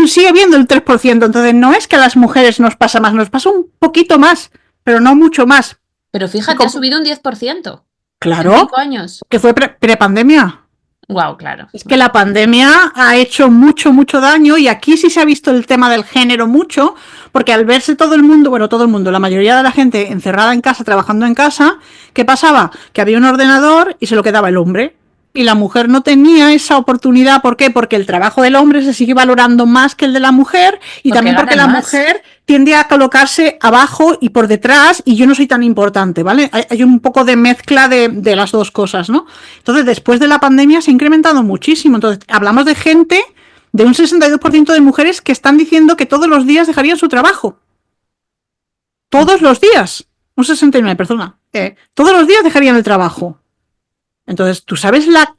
sigue habiendo el 3%, entonces no es que a las mujeres nos pasa más, nos pasa un poquito más, pero no mucho más. Pero fíjate, ha subido un 10%. Claro, en 5 años. Que fue prepandemia. Wow, claro. Es que la pandemia ha hecho mucho, mucho daño y aquí sí se ha visto el tema del género mucho, porque al verse todo el mundo, la mayoría de la gente encerrada en casa, trabajando en casa, ¿qué pasaba? Que había un ordenador y se lo quedaba el hombre. Y la mujer no tenía esa oportunidad. ¿Por qué? Porque el trabajo del hombre se sigue valorando más que el de la mujer y también porque la mujer tiende a colocarse abajo y por detrás y yo no soy tan importante, ¿vale? Hay un poco de mezcla de las dos cosas, ¿no? Entonces, después de la pandemia se ha incrementado muchísimo. Entonces, hablamos de gente, de un 62% de mujeres que están diciendo que todos los días dejarían su trabajo. Todos los días. Un 69%, perdona. Todos los días dejarían el trabajo. Entonces, ¿tú sabes la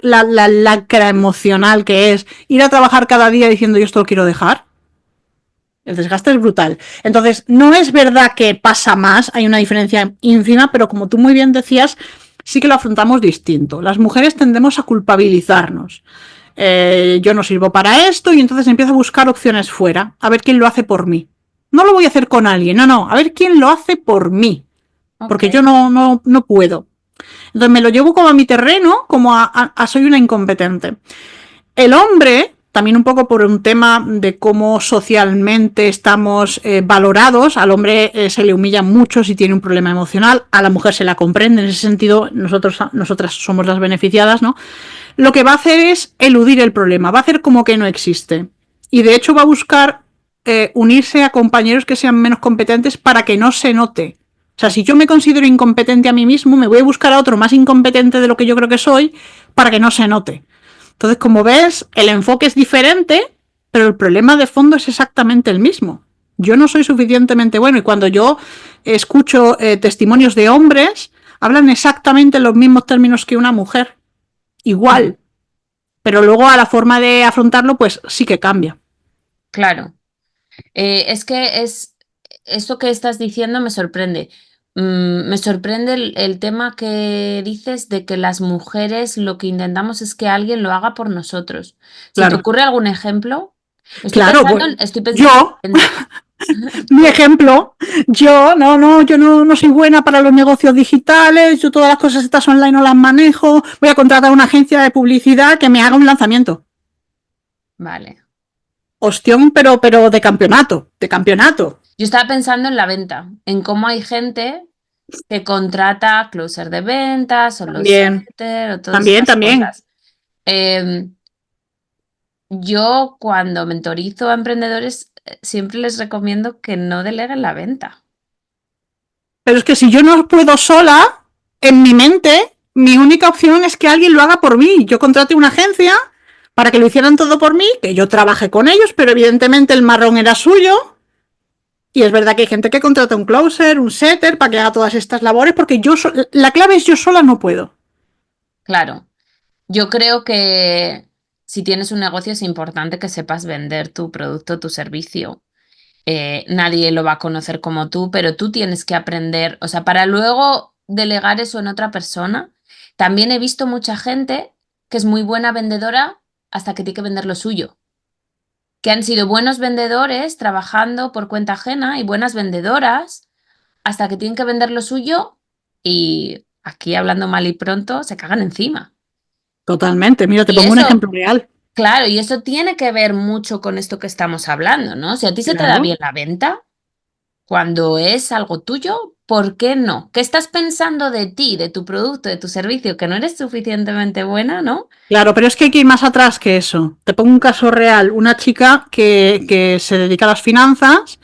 lacra emocional que es ir a trabajar cada día diciendo yo esto lo quiero dejar? El desgaste es brutal. Entonces, no es verdad que pasa más, hay una diferencia ínfima, pero como tú muy bien decías, sí que lo afrontamos distinto. Las mujeres tendemos a culpabilizarnos. Yo no sirvo para esto y entonces empiezo a buscar opciones fuera, a ver quién lo hace por mí. No lo voy a hacer con alguien, no, a ver quién lo hace por mí. Porque yo no puedo. Entonces me lo llevo como a mi terreno, como a soy una incompetente. El hombre, también un poco por un tema de cómo socialmente estamos valorados, al hombre se le humilla mucho si tiene un problema emocional, a la mujer se la comprende, en ese sentido nosotras somos las beneficiadas, ¿no? Lo que va a hacer es eludir el problema, va a hacer como que no existe. Y de hecho va a buscar unirse a compañeros que sean menos competentes para que no se note. O sea, si yo me considero incompetente a mí mismo, me voy a buscar a otro más incompetente de lo que yo creo que soy para que no se note. Entonces, como ves, el enfoque es diferente, pero el problema de fondo es exactamente el mismo. Yo no soy suficientemente bueno y cuando yo escucho testimonios de hombres, hablan exactamente en los mismos términos que una mujer. Igual. Pero luego a la forma de afrontarlo, pues sí que cambia. Claro. Es que esto que estás diciendo me sorprende. Me sorprende el tema que dices de que las mujeres lo que intentamos es que alguien lo haga por nosotros. ¿Se te ocurre algún ejemplo? Estoy pensando yo, mi ejemplo, yo no soy buena para los negocios digitales, yo todas las cosas estas online no las manejo, voy a contratar a una agencia de publicidad que me haga un lanzamiento. Vale. Ostión, pero de campeonato. Yo estaba pensando en la venta, en cómo hay gente que contrata closer de ventas o los setter o todas esas cosas. Yo cuando mentorizo a emprendedores siempre les recomiendo que no deleguen la venta. Pero es que si yo no puedo sola, en mi mente, mi única opción es que alguien lo haga por mí. Yo contraté una agencia para que lo hicieran todo por mí, que yo trabajé con ellos, pero evidentemente el marrón era suyo. Y es verdad que hay gente que contrata un closer, un setter, para que haga todas estas labores, porque la clave es yo sola no puedo. Claro. Yo creo que si tienes un negocio es importante que sepas vender tu producto, tu servicio. Nadie lo va a conocer como tú, pero tú tienes que aprender, o sea, para luego delegar eso en otra persona. También he visto mucha gente que es muy buena vendedora hasta que tiene que vender lo suyo. Que han sido buenos vendedores trabajando por cuenta ajena y buenas vendedoras hasta que tienen que vender lo suyo y aquí hablando mal y pronto se cagan encima. Totalmente, mira, te pongo un ejemplo real. Claro, y eso tiene que ver mucho con esto que estamos hablando, ¿no? Si a ti se te da bien la venta, cuando es algo tuyo, ¿por qué no? ¿Qué estás pensando de ti, de tu producto, de tu servicio, que no eres suficientemente buena, ¿no? Claro, pero es que hay que ir más atrás que eso. Te pongo un caso real. Una chica que se dedica a las finanzas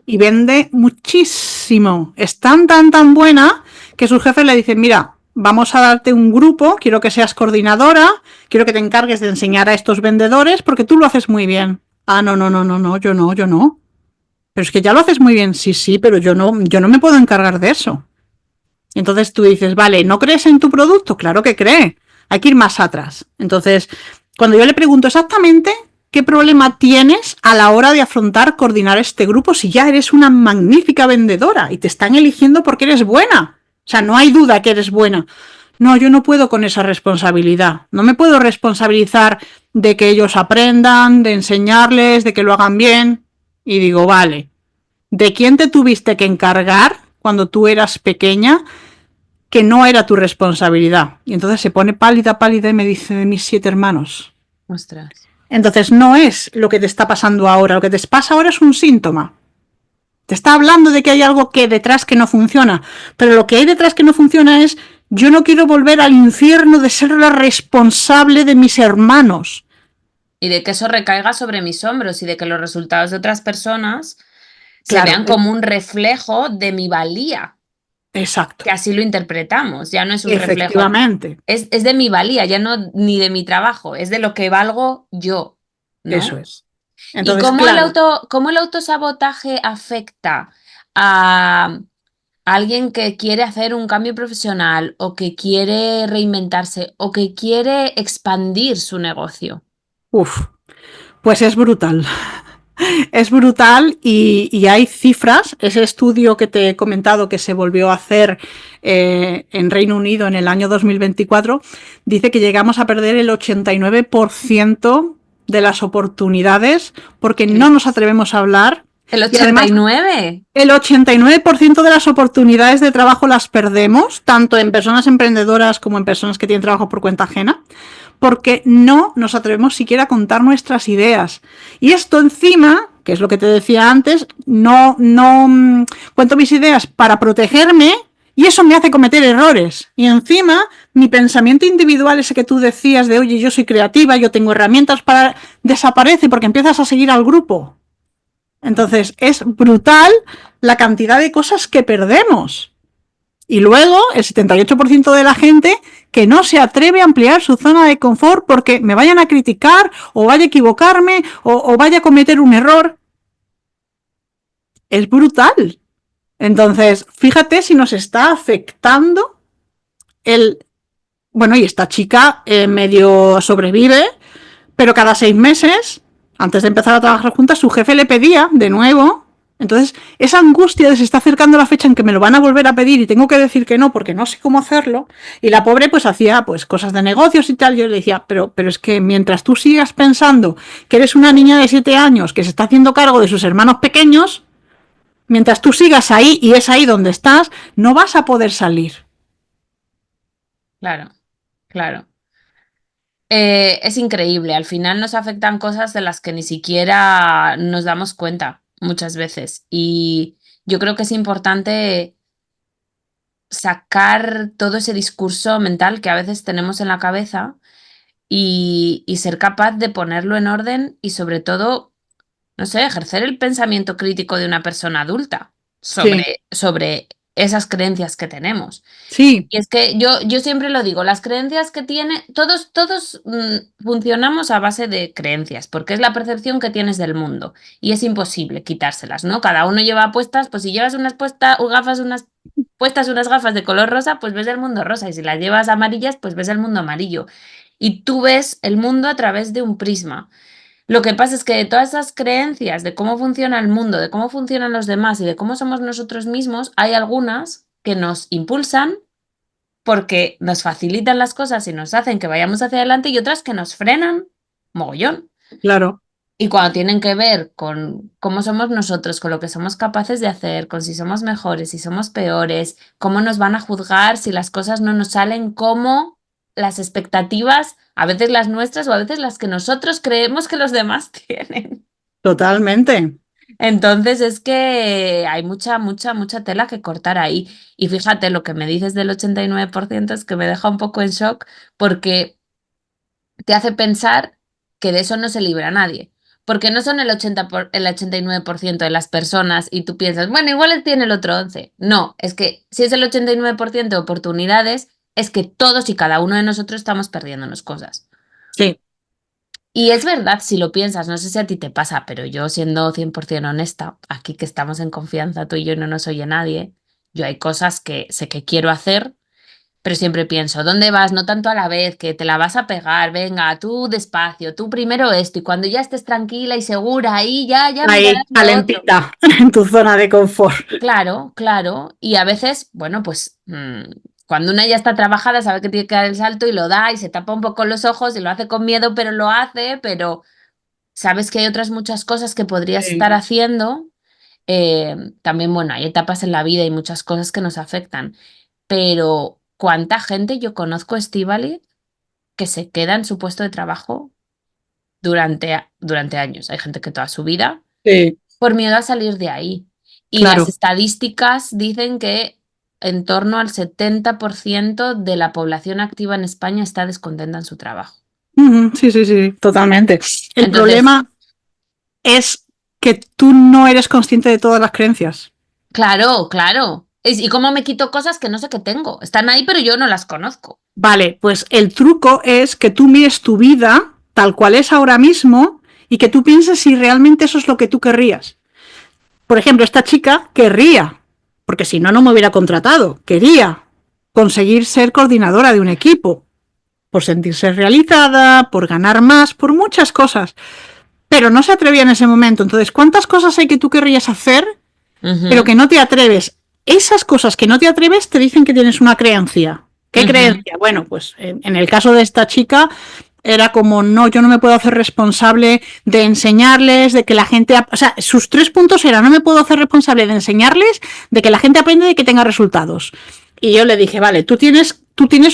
y vende muchísimo. Es tan buena que sus jefes le dicen, mira, vamos a darte un grupo, quiero que seas coordinadora, quiero que te encargues de enseñar a estos vendedores porque tú lo haces muy bien. Ah, no, yo no. Pero es que ya lo haces muy bien, sí, pero yo no me puedo encargar de eso. Entonces tú dices, vale, ¿no crees en tu producto? Claro que cree. Hay que ir más atrás. Entonces, cuando yo le pregunto exactamente qué problema tienes a la hora de afrontar, coordinar este grupo, si ya eres una magnífica vendedora y te están eligiendo porque eres buena. O sea, no hay duda que eres buena. no, yo no puedo con esa responsabilidad. No me puedo responsabilizar de que ellos aprendan, de enseñarles, de que lo hagan bien. Y digo, vale, ¿de quién te tuviste que encargar cuando tú eras pequeña que no era tu responsabilidad? Y entonces se pone pálida, pálida y me dice de mis 7 hermanos. Ostras. Entonces no es lo que te está pasando ahora, lo que te pasa ahora es un síntoma. Te está hablando de que hay algo que detrás que no funciona, pero lo que hay detrás que no funciona es yo no quiero volver al infierno de ser la responsable de mis hermanos. Y de que eso recaiga sobre mis hombros y de que los resultados de otras personas se Claro, vean como un reflejo de mi valía, exacto, que así lo interpretamos, ya no es un reflejo, efectivamente, es de mi valía, ya no ni de mi trabajo, es de lo que valgo yo, eso ¿no? es. ¿Y Entonces, claro, cómo el autosabotaje afecta a alguien que quiere hacer un cambio profesional o que quiere reinventarse o que quiere expandir su negocio? uff, pues es brutal. Es brutal y hay cifras. Ese estudio que te he comentado que se volvió a hacer en Reino Unido en el año 2024 dice que llegamos a perder el 89% de las oportunidades porque no nos atrevemos a hablar ¿El y ochenta y además nueve el 89% de las oportunidades de trabajo las perdemos, tanto en personas emprendedoras como en personas que tienen trabajo por cuenta ajena, porque no nos atrevemos siquiera a contar nuestras ideas. Y esto encima, que es lo que te decía antes, no cuento mis ideas para protegerme y eso me hace cometer errores. Y encima, mi pensamiento individual, ese que tú decías de, oye, yo soy creativa, yo tengo herramientas para... desaparece porque empiezas a seguir al grupo. Entonces, es brutal la cantidad de cosas que perdemos. Y luego, el 78% de la gente que no se atreve a ampliar su zona de confort porque me vayan a criticar o vaya a equivocarme o vaya a cometer un error. Es brutal. Entonces, fíjate si nos está afectando el... Bueno, y esta chica medio sobrevive, pero cada 6 meses, antes de empezar a trabajar juntas, su jefe le pedía de nuevo. Entonces, esa angustia de se está acercando la fecha en que me lo van a volver a pedir y tengo que decir que no porque no sé cómo hacerlo. Y la pobre pues hacía pues cosas de negocios y tal. Yo le decía, pero es que mientras tú sigas pensando que eres una niña de 7 años que se está haciendo cargo de sus hermanos pequeños, mientras tú sigas ahí y es ahí donde estás, no vas a poder salir. Claro, claro. Es increíble, al final nos afectan cosas de las que ni siquiera nos damos cuenta muchas veces y yo creo que es importante sacar todo ese discurso mental que a veces tenemos en la cabeza y ser capaz de ponerlo en orden y sobre todo, no sé, ejercer el pensamiento crítico de una persona adulta Sí, sobre esas creencias que tenemos. sí, Y es que yo siempre lo digo, las creencias que tiene, todos funcionamos a base de creencias, porque es la percepción que tienes del mundo y es imposible quitárselas, ¿no? Cada uno lleva puestas, pues si llevas puestas unas gafas de color rosa, pues ves el mundo rosa y si las llevas amarillas, pues ves el mundo amarillo. Y tú ves el mundo a través de un prisma. Lo que pasa es que de todas esas creencias de cómo funciona el mundo, de cómo funcionan los demás y de cómo somos nosotros mismos, hay algunas que nos impulsan porque nos facilitan las cosas y nos hacen que vayamos hacia adelante y otras que nos frenan mogollón. claro. Y cuando tienen que ver con cómo somos nosotros, con lo que somos capaces de hacer, con si somos mejores, si somos peores, cómo nos van a juzgar si las cosas no nos salen como las expectativas, a veces las nuestras o a veces las que nosotros creemos que los demás tienen. Totalmente. Entonces es que hay mucha tela que cortar ahí. Y fíjate, lo que me dices del 89% es que me deja un poco en shock porque te hace pensar que de eso no se libra nadie. Porque no son el 89% de las personas y tú piensas, bueno, igual tiene el otro 11. No, es que si es el 89% de oportunidades, es que todos y cada uno de nosotros estamos perdiéndonos cosas. Sí, Y es verdad, si lo piensas, no sé si a ti te pasa, pero yo siendo 100% honesta, aquí que estamos en confianza tú y yo y no nos oye nadie, yo hay cosas que sé que quiero hacer, pero siempre pienso, ¿dónde vas? No tanto a la vez, que te la vas a pegar, venga, tú despacio, tú primero esto, y cuando ya estés tranquila y segura, ahí ya mirarás ahí, lo otro. calentita, en tu zona de confort. Claro, claro. Y a veces, bueno, pues cuando una ya está trabajada sabe que tiene que dar el salto y lo da y se tapa un poco los ojos y lo hace con miedo, pero lo hace, pero sabes que hay otras muchas cosas que podrías estar Sí. haciendo. También, bueno, hay etapas en la vida y muchas cosas que nos afectan, pero ¿cuánta gente yo conozco, Estíbaliz, que se queda en su puesto de trabajo durante años? Hay gente que toda su vida Sí, por miedo a salir de ahí. Y las claro. estadísticas dicen que en torno al 70% de la población activa en España está descontenta en su trabajo. Ujú, sí, sí, sí, totalmente. El Entonces, problema es que tú no eres consciente de todas las creencias. claro, claro. ¿Y cómo me quito cosas que no sé que tengo? Están ahí, pero yo no las conozco. Vale, pues el truco es que tú mires tu vida tal cual es ahora mismo y que tú pienses si realmente eso es lo que tú querrías. Por ejemplo, esta chica querría, porque si no, no me hubiera contratado, quería conseguir ser coordinadora de un equipo, por sentirse realizada, por ganar más, por muchas cosas, pero no se atrevía en ese momento. Entonces, ¿cuántas cosas hay que tú querrías hacer, pero Ujú, que no te atreves? Esas cosas que no te atreves te dicen que tienes una creencia. ¿Qué ujú, creencia? Bueno, pues en el caso de esta chica era como, no, yo no me puedo hacer responsable de enseñarles, de que la gente, o sea, sus 3 puntos eran, no me puedo hacer responsable de enseñarles, de que la gente aprenda y que tenga resultados. Y yo le dije, vale, tú tienes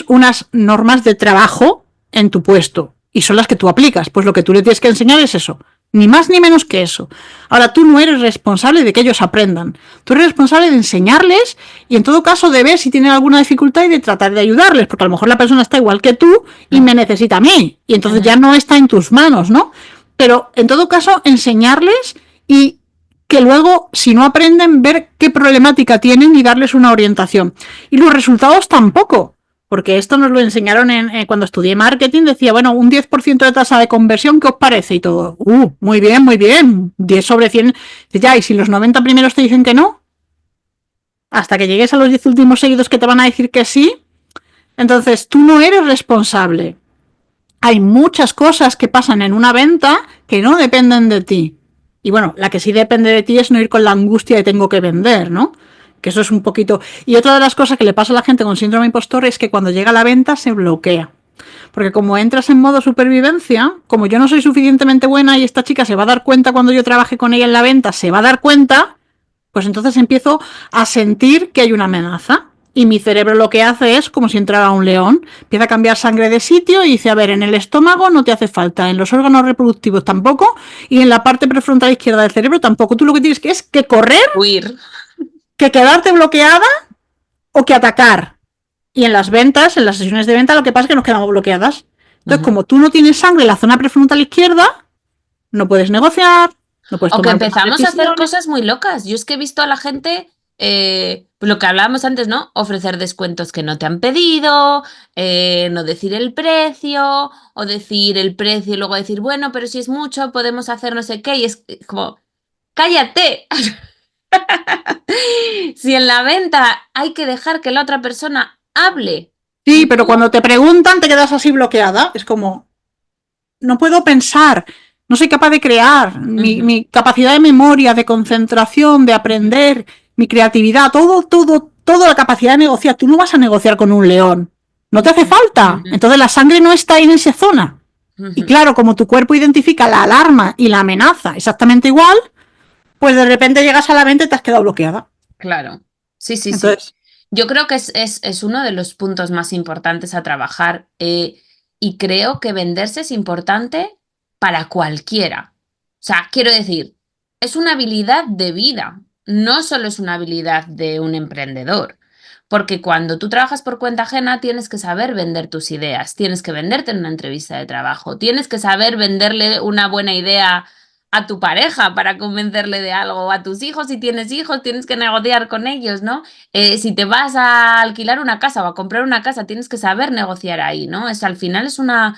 unas normas de trabajo en tu puesto y son las que tú aplicas, pues lo que tú le tienes que enseñar es eso, ni más ni menos que eso. Ahora tú no eres responsable de que ellos aprendan, tú eres responsable de enseñarles y en todo caso de ver si tienen alguna dificultad y de tratar de ayudarles, porque a lo mejor la persona está igual que tú y me necesita a mí y entonces ujú. ya no está en tus manos, ¿no? Pero en todo caso enseñarles y que luego, si no aprenden, ver qué problemática tienen y darles una orientación. Y los resultados tampoco, porque esto nos lo enseñaron cuando estudié marketing, decía, bueno, un 10% de tasa de conversión, ¿qué os parece? Y todo, muy bien, muy bien, 10 sobre 100, ya, y si los 90 primeros te dicen que no, hasta que llegues a los 10 últimos seguidos que te van a decir que sí, entonces tú no eres responsable. Hay muchas cosas que pasan en una venta que no dependen de ti. Y bueno, la que sí depende de ti es no ir con la angustia de tengo que vender, ¿no? Que eso es un poquito... Y otra de las cosas que le pasa a la gente con síndrome impostor es que cuando llega a la venta se bloquea. Porque como entras en modo supervivencia, como yo no soy suficientemente buena y esta chica se va a dar cuenta cuando yo trabaje con ella en la venta, se va a dar cuenta, pues entonces empiezo a sentir que hay una amenaza. Y mi cerebro lo que hace es como si entrara un león. Empieza a cambiar sangre de sitio y dice, a ver, en el estómago no te hace falta, en los órganos reproductivos tampoco, y en la parte prefrontal izquierda del cerebro tampoco. Tú lo que tienes que es que correr, Huir. que quedarte bloqueada o que atacar. Y en las ventas, en las sesiones de venta, lo que pasa es que nos quedamos bloqueadas. Entonces, Ujú. como tú no tienes sangre en la zona prefrontal izquierda, no puedes negociar, no puedes O que tomar buenas empezamos a hacer decisiones. cosas muy locas. Yo es que he visto a la gente, pues lo que hablábamos antes, ¿no? Ofrecer descuentos que no te han pedido, no decir el precio, o decir el precio y luego decir, bueno, pero si es mucho, podemos hacer no sé qué. Y es como, cállate. Si en la venta hay que dejar que la otra persona hable Sí, y pero tú... cuando te preguntan te quedas así bloqueada. Es como, no puedo pensar, no soy capaz de crear, Ujú, mi capacidad de memoria, de concentración, de aprender, mi creatividad, toda la capacidad de negociar. Tú no vas a negociar con un león, no te hace ujú, falta. ujú, Entonces la sangre no está en esa zona. Y ujú. claro, como tu cuerpo identifica la alarma y la amenaza exactamente igual, pues de repente llegas a la mente y te has quedado bloqueada. Claro, sí, sí, sí. Entonces, Yo creo que es uno de los puntos más importantes a trabajar y creo que venderse es importante para cualquiera. O sea, quiero decir, es una habilidad de vida, no solo es una habilidad de un emprendedor. Porque cuando tú trabajas por cuenta ajena, tienes que saber vender tus ideas, tienes que venderte en una entrevista de trabajo, tienes que saber venderle una buena idea a tu pareja para convencerle de algo, o a tus hijos, si tienes hijos, tienes que negociar con ellos, ¿no? Si te vas a alquilar una casa o a comprar una casa, tienes que saber negociar ahí, ¿no? Al final es una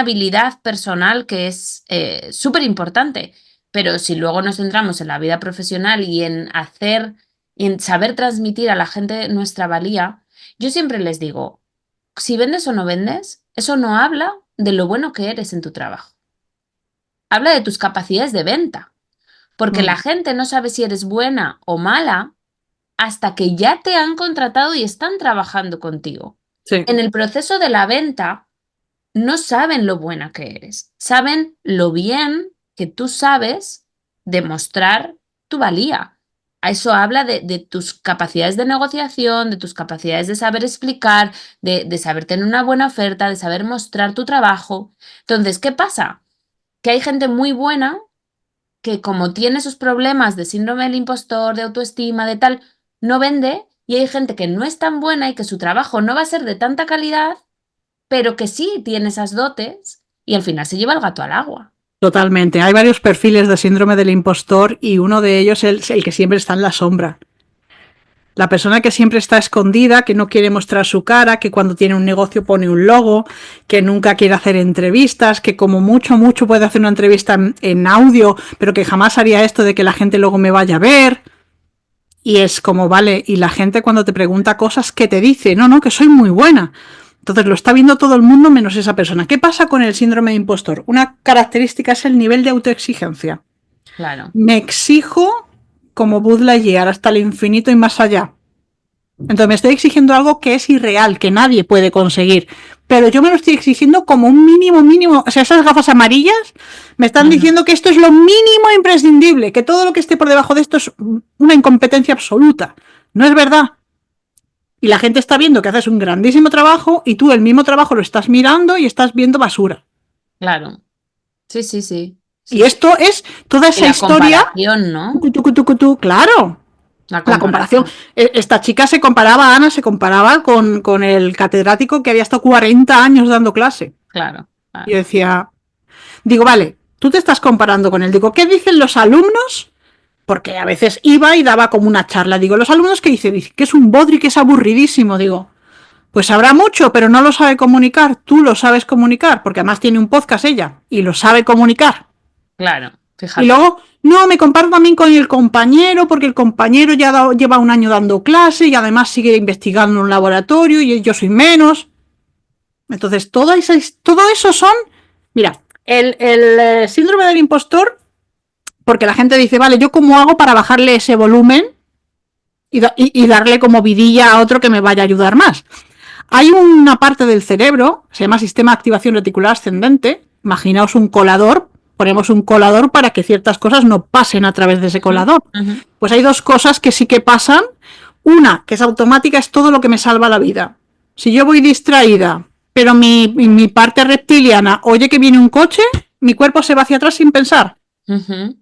habilidad personal que es súper importante, pero si luego nos centramos en la vida profesional y en hacer y en saber transmitir a la gente nuestra valía, yo siempre les digo, si vendes o no vendes, eso no habla de lo bueno que eres en tu trabajo. Habla de tus capacidades de venta, porque la mm, gente no sabe si eres buena o mala hasta que ya te han contratado y están trabajando contigo. Sí. En el proceso de la venta no saben lo buena que eres, saben lo bien que tú sabes demostrar tu valía. A eso habla de tus capacidades de negociación, de tus capacidades de saber explicar, de saber tener una buena oferta, de saber mostrar tu trabajo. Entonces, ¿qué pasa? Que hay gente muy buena que como tiene esos problemas de síndrome del impostor, de autoestima, de tal, no vende, y hay gente que no es tan buena y que su trabajo no va a ser de tanta calidad, pero que sí tiene esas dotes y al final se lleva el gato al agua. Totalmente. Hay varios perfiles de síndrome del impostor y uno de ellos es el que siempre está en la sombra. La persona que siempre está escondida, que no quiere mostrar su cara, que cuando tiene un negocio pone un logo, que nunca quiere hacer entrevistas, que como mucho puede hacer una entrevista en audio, pero que jamás haría esto de que la gente luego me vaya a ver. Y es como, vale, y la gente cuando te pregunta cosas, ¿qué te dice? No, que soy muy buena. Entonces lo está viendo todo el mundo menos esa persona. ¿Qué pasa con el síndrome de impostor? Una característica es el nivel de autoexigencia. Claro. Me exijo como Buzz Lightyear hasta el infinito y más allá. Entonces me estoy exigiendo algo que es irreal, que nadie puede conseguir. Pero yo me lo estoy exigiendo como un mínimo. O sea, esas gafas amarillas me están diciendo que esto es lo mínimo imprescindible, que todo lo que esté por debajo de esto es una incompetencia absoluta. No es verdad. Y la gente está viendo que haces un grandísimo trabajo y tú el mismo trabajo lo estás mirando y estás viendo basura. Claro. Sí. Y esto es toda esa historia. Comparación, ¿no? Claro. La comparación. Esta chica se comparaba, Ana, se comparaba con el catedrático que había estado 40 años dando clase. Claro. Yo decía, digo, vale, tú te estás comparando con él. Digo, ¿qué dicen los alumnos? Porque a veces iba y daba como una charla. Digo, los alumnos que dicen que es un bodri, que es aburridísimo. Digo, pues sabrá mucho, pero no lo sabe comunicar. Tú lo sabes comunicar, porque además tiene un podcast ella y lo sabe comunicar. Claro, fíjate. Y luego, no, me comparo también con el compañero, porque el compañero ya lleva un año dando clase y además sigue investigando en un laboratorio y yo soy menos. Entonces, todo eso son... Mira, el síndrome del impostor, porque la gente dice, vale, ¿yo cómo hago para bajarle ese volumen y darle como vidilla a otro que me vaya a ayudar más? Hay una parte del cerebro, se llama sistema de activación reticular ascendente. Imaginaos un colador, ponemos un colador para que ciertas cosas no pasen a través de ese colador. Pues hay dos cosas que sí que pasan. Una, que es automática, es todo lo que me salva la vida. Si yo voy distraída, pero mi parte reptiliana oye que viene un coche, mi cuerpo se va hacia atrás sin pensar.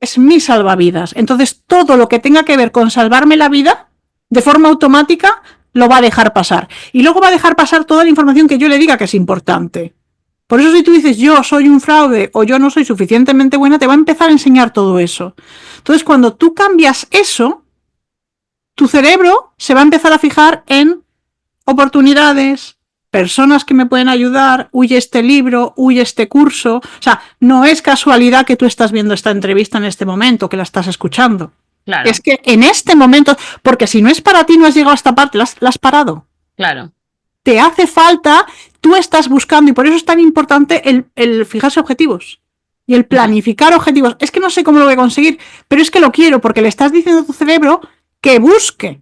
Es mi salvavidas. Entonces, todo lo que tenga que ver con salvarme la vida, de forma automática, lo va a dejar pasar. Y luego va a dejar pasar toda la información que yo le diga que es importante. Por eso si tú dices yo soy un fraude o yo no soy suficientemente buena, te va a empezar a enseñar todo eso. Entonces, cuando tú cambias eso, tu cerebro se va a empezar a fijar en oportunidades, personas que me pueden ayudar, huye este libro, huye este curso. O sea, no es casualidad que tú estás viendo esta entrevista en este momento, que la estás escuchando. Claro. Es que en este momento, porque si no es para ti, no has llegado a esta parte, la has parado. Claro. Te hace falta, tú estás buscando, y por eso es tan importante el fijarse objetivos y el planificar objetivos. Es que no sé cómo lo voy a conseguir, pero es que lo quiero, porque le estás diciendo a tu cerebro que busque.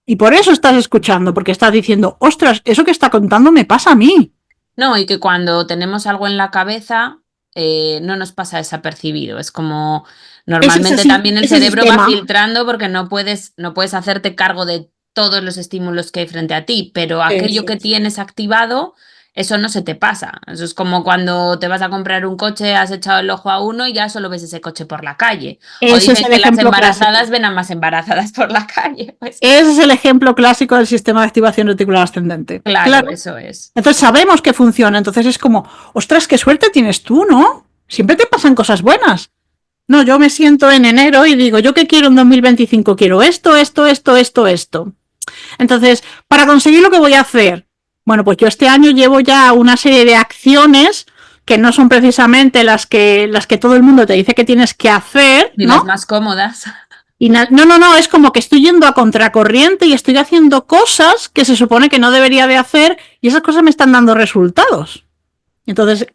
Y por eso estás escuchando, porque estás diciendo, ostras, eso que está contando me pasa a mí. No, y que cuando tenemos algo en la cabeza, no nos pasa desapercibido. Es como normalmente también el cerebro va filtrando porque no puedes hacerte cargo de todos los estímulos que hay frente a ti, pero aquello que tienes activado, eso no se te pasa. Eso es como cuando te vas a comprar un coche, has echado el ojo a uno y ya solo ves ese coche por la calle. O dicen que las embarazadas ven a más embarazadas por la calle. Pues. Ese es el ejemplo clásico del sistema de activación reticular ascendente. Claro, eso es. Entonces sabemos que funciona, entonces es como, ostras, qué suerte tienes tú, ¿no? Siempre te pasan cosas buenas. No, yo me siento en enero y digo, ¿yo qué quiero en 2025? Quiero esto. Entonces, para conseguir lo que voy a hacer, bueno, pues yo este año llevo ya una serie de acciones que no son precisamente las que todo el mundo te dice que tienes que hacer, ¿no? Y las más cómodas. Y no, es como que estoy yendo a contracorriente y estoy haciendo cosas que se supone que no debería de hacer y esas cosas me están dando resultados. Entonces,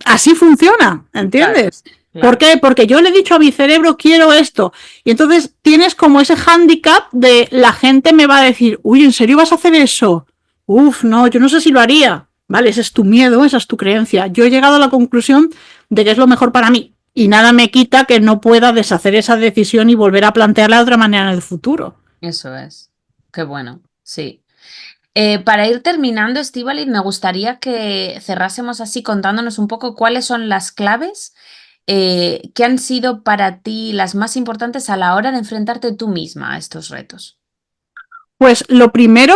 así funciona, ¿entiendes? Claro. ¿Por claro. qué? Porque yo le he dicho a mi cerebro, quiero esto. Y entonces tienes como ese hándicap de la gente me va a decir, uy, ¿en serio vas a hacer eso? Uf, no, yo no sé si lo haría. Vale, ese es tu miedo, esa es tu creencia. Yo he llegado a la conclusión de que es lo mejor para mí. Y nada me quita que no pueda deshacer esa decisión y volver a plantearla de otra manera en el futuro. Eso es. Qué bueno, sí. Para ir terminando, Estíbaliz, me gustaría que cerrásemos así contándonos un poco cuáles son las claves que han sido para ti las más importantes a la hora de enfrentarte tú misma a estos retos. Pues lo primero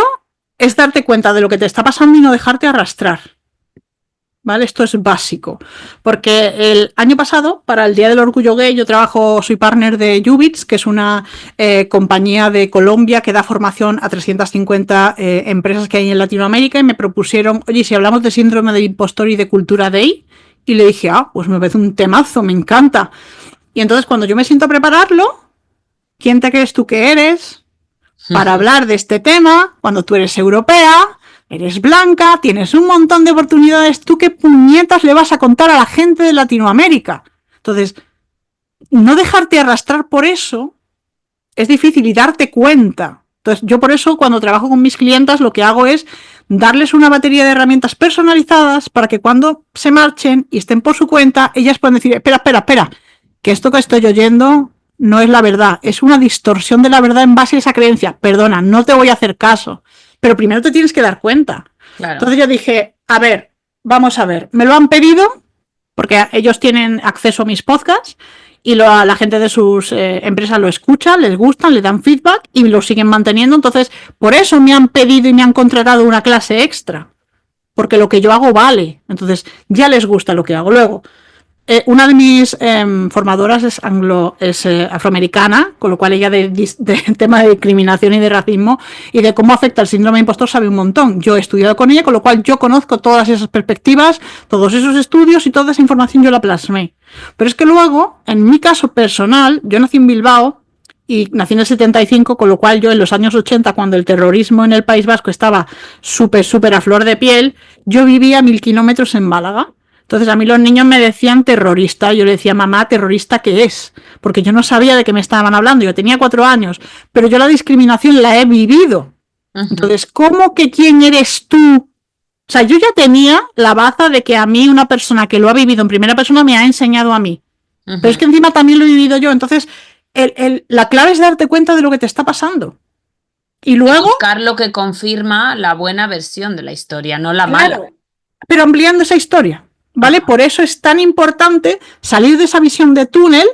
es darte cuenta de lo que te está pasando y no dejarte arrastrar. ¿Vale? Esto es básico. Porque el año pasado, para el Día del Orgullo Gay, soy partner de Ubits, que es una compañía de Colombia que da formación a 350 empresas que hay en Latinoamérica, y me propusieron, oye, si hablamos de síndrome del impostor y de cultura gay, y le dije, pues me parece un temazo, me encanta. Y entonces cuando yo me siento a prepararlo, ¿quién te crees tú que eres para hablar de este tema cuando tú eres europea, eres blanca, tienes un montón de oportunidades? ¿Tú qué puñetas le vas a contar a la gente de Latinoamérica? Entonces, no dejarte arrastrar por eso es difícil, y darte cuenta. Entonces, yo por eso cuando trabajo con mis clientas lo que hago es darles una batería de herramientas personalizadas para que cuando se marchen y estén por su cuenta, ellas puedan decir, espera, que esto que estoy oyendo no es la verdad, es una distorsión de la verdad en base a esa creencia. Perdona, no te voy a hacer caso, pero primero te tienes que dar cuenta. Claro. Entonces yo dije, a ver, vamos a ver, me lo han pedido porque ellos tienen acceso a mis podcasts y la gente de sus empresas lo escucha, les gustan, le dan feedback y lo siguen manteniendo. Entonces, por eso me han pedido y me han contratado una clase extra, porque lo que yo hago vale. Entonces, ya les gusta lo que hago. Luego, una de mis formadoras es afroamericana, con lo cual ella de tema de discriminación y de racismo y de cómo afecta el síndrome de impostor sabe un montón. Yo he estudiado con ella, con lo cual yo conozco todas esas perspectivas, todos esos estudios, y toda esa información yo la plasmé. Pero es que luego, en mi caso personal, yo nací en Bilbao y nací en el 75, con lo cual yo en los años 80, cuando el terrorismo en el País Vasco estaba súper a flor de piel, yo vivía a 1000 kilómetros en Málaga. Entonces a mí los niños me decían terrorista. Yo le decía, mamá, ¿terrorista qué es? Porque yo no sabía de qué me estaban hablando. Yo tenía 4 años, pero yo la discriminación la he vivido. Entonces, ¿cómo que quién eres tú? O sea, yo ya tenía la baza de que a mí una persona que lo ha vivido en primera persona me ha enseñado a mí. Pero es que encima también lo he vivido yo. Entonces, la clave es darte cuenta de lo que te está pasando. Y Y luego, buscar lo que confirma la buena versión de la historia, no la mala. claro, pero ampliando esa historia, ¿vale? Ajá. Por eso es tan importante salir de esa visión de túnel,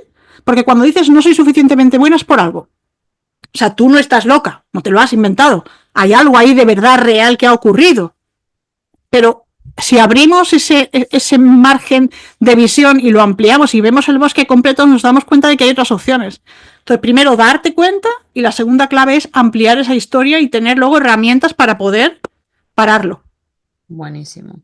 porque cuando dices no soy suficientemente buena es por algo. O sea, tú no estás loca, no te lo has inventado. Hay algo ahí de verdad real que ha ocurrido. Pero si abrimos ese margen de visión y lo ampliamos y vemos el bosque completo, nos damos cuenta de que hay otras opciones. Entonces, primero, darte cuenta, y la segunda clave es ampliar esa historia y tener luego herramientas para poder pararlo. Buenísimo.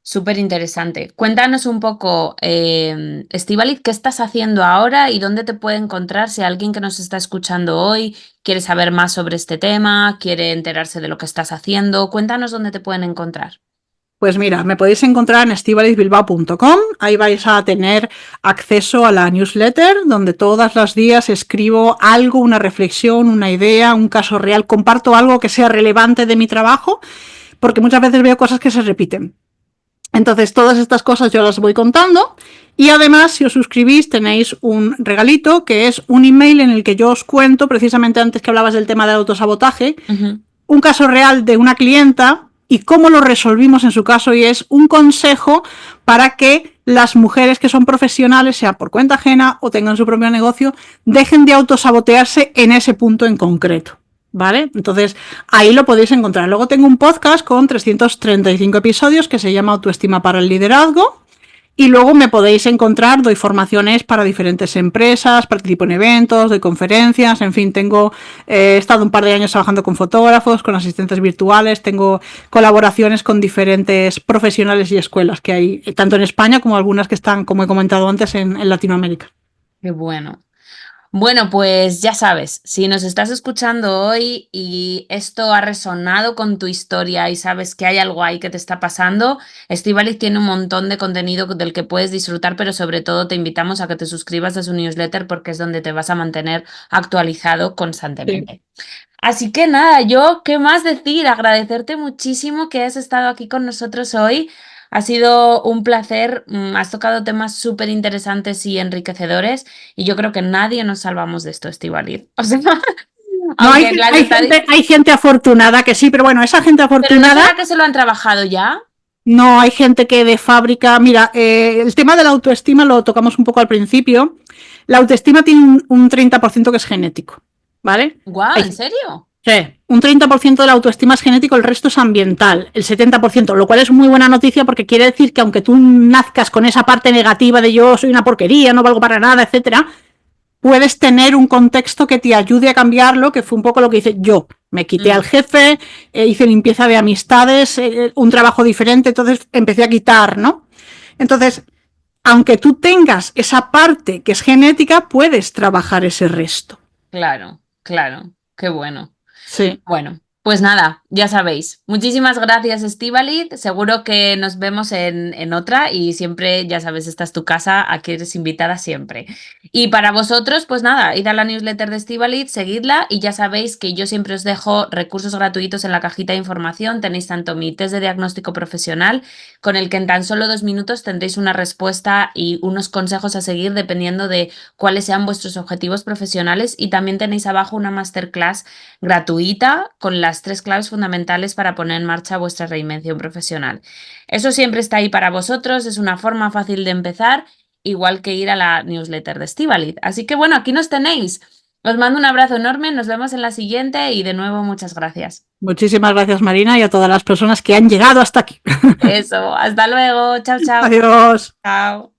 Súper interesante. Cuéntanos un poco, Estíbaliz, ¿qué estás haciendo ahora y dónde te puede encontrar si alguien que nos está escuchando hoy quiere saber más sobre este tema, quiere enterarse de lo que estás haciendo? Cuéntanos dónde te pueden encontrar. Pues mira, me podéis encontrar en estivalizbilbao.com. Ahí vais a tener acceso a la newsletter, donde todos los días escribo algo, una reflexión, una idea, un caso real, comparto algo que sea relevante de mi trabajo, porque muchas veces veo cosas que se repiten. Entonces, todas estas cosas yo las voy contando, y además, si os suscribís, tenéis un regalito, que es un email en el que yo os cuento, precisamente antes que hablabas del tema del autosabotaje, un caso real de una clienta y cómo lo resolvimos en su caso, y es un consejo para que las mujeres que son profesionales, sea por cuenta ajena o tengan su propio negocio, dejen de autosabotearse en ese punto en concreto. ¿Vale? Entonces, ahí lo podéis encontrar. Luego tengo un podcast con 335 episodios que se llama Autoestima para el Liderazgo. Y luego me podéis encontrar, doy formaciones para diferentes empresas, participo en eventos, doy conferencias, en fin, he estado un par de años trabajando con fotógrafos, con asistentes virtuales, tengo colaboraciones con diferentes profesionales y escuelas que hay, tanto en España como algunas que están, como he comentado antes, en Latinoamérica. Qué bueno. Bueno, pues ya sabes, si nos estás escuchando hoy y esto ha resonado con tu historia y sabes que hay algo ahí que te está pasando, Estíbaliz tiene un montón de contenido del que puedes disfrutar, pero sobre todo te invitamos a que te suscribas a su newsletter porque es donde te vas a mantener actualizado Sí. constantemente. Así que nada, yo, ¿qué más decir? Agradecerte muchísimo que hayas estado aquí con nosotros hoy. Ha sido un placer, has tocado temas súper interesantes y enriquecedores y yo creo que nadie nos salvamos de esto, Estíbaliz. O sea, No, aunque las estadísticas... hay gente afortunada que sí, pero bueno, esa gente ¿Pero no afortunada, será que se lo han trabajado ya? no hay gente que de fábrica. Mira, el tema de la autoestima lo tocamos un poco al principio. La autoestima tiene un 30% que es genético, ¿vale? ¡Guau! ¿En Hay, serio? sí, un 30% de la autoestima es genético, el resto es ambiental, el 70%, lo cual es muy buena noticia porque quiere decir que aunque tú nazcas con esa parte negativa de yo soy una porquería, no valgo para nada, etcétera, puedes tener un contexto que te ayude a cambiarlo, que fue un poco lo que hice yo. Me quité al Mm, jefe, hice limpieza de amistades, un trabajo diferente, entonces empecé a quitar, ¿no? Entonces, aunque tú tengas esa parte que es genética, puedes trabajar ese resto. claro, claro. Qué bueno. Sí. Bueno, pues nada, ya sabéis. Muchísimas gracias, Estíbaliz. Seguro que nos vemos en otra y siempre, ya sabes, esta es tu casa, aquí eres invitada siempre. Y para vosotros, pues nada, id a la newsletter de Estíbaliz, seguidla y ya sabéis que yo siempre os dejo recursos gratuitos en la cajita de información. Tenéis tanto mi test de diagnóstico profesional, con el que en tan solo 2 minutos tendréis una respuesta y unos consejos a seguir dependiendo de cuáles sean vuestros objetivos profesionales. Y también tenéis abajo una masterclass gratuita con las 3 claves fundamentales para poner en marcha vuestra reinvención profesional. Eso siempre está ahí para vosotros, es una forma fácil de empezar, igual que ir a la newsletter de Estíbaliz. Así que bueno, aquí nos tenéis. Os mando un abrazo enorme, nos vemos en la siguiente y de nuevo muchas gracias. Muchísimas gracias, Marina, y a todas las personas que han llegado hasta aquí. Eso, hasta luego, chao, chao. Adiós. Chao.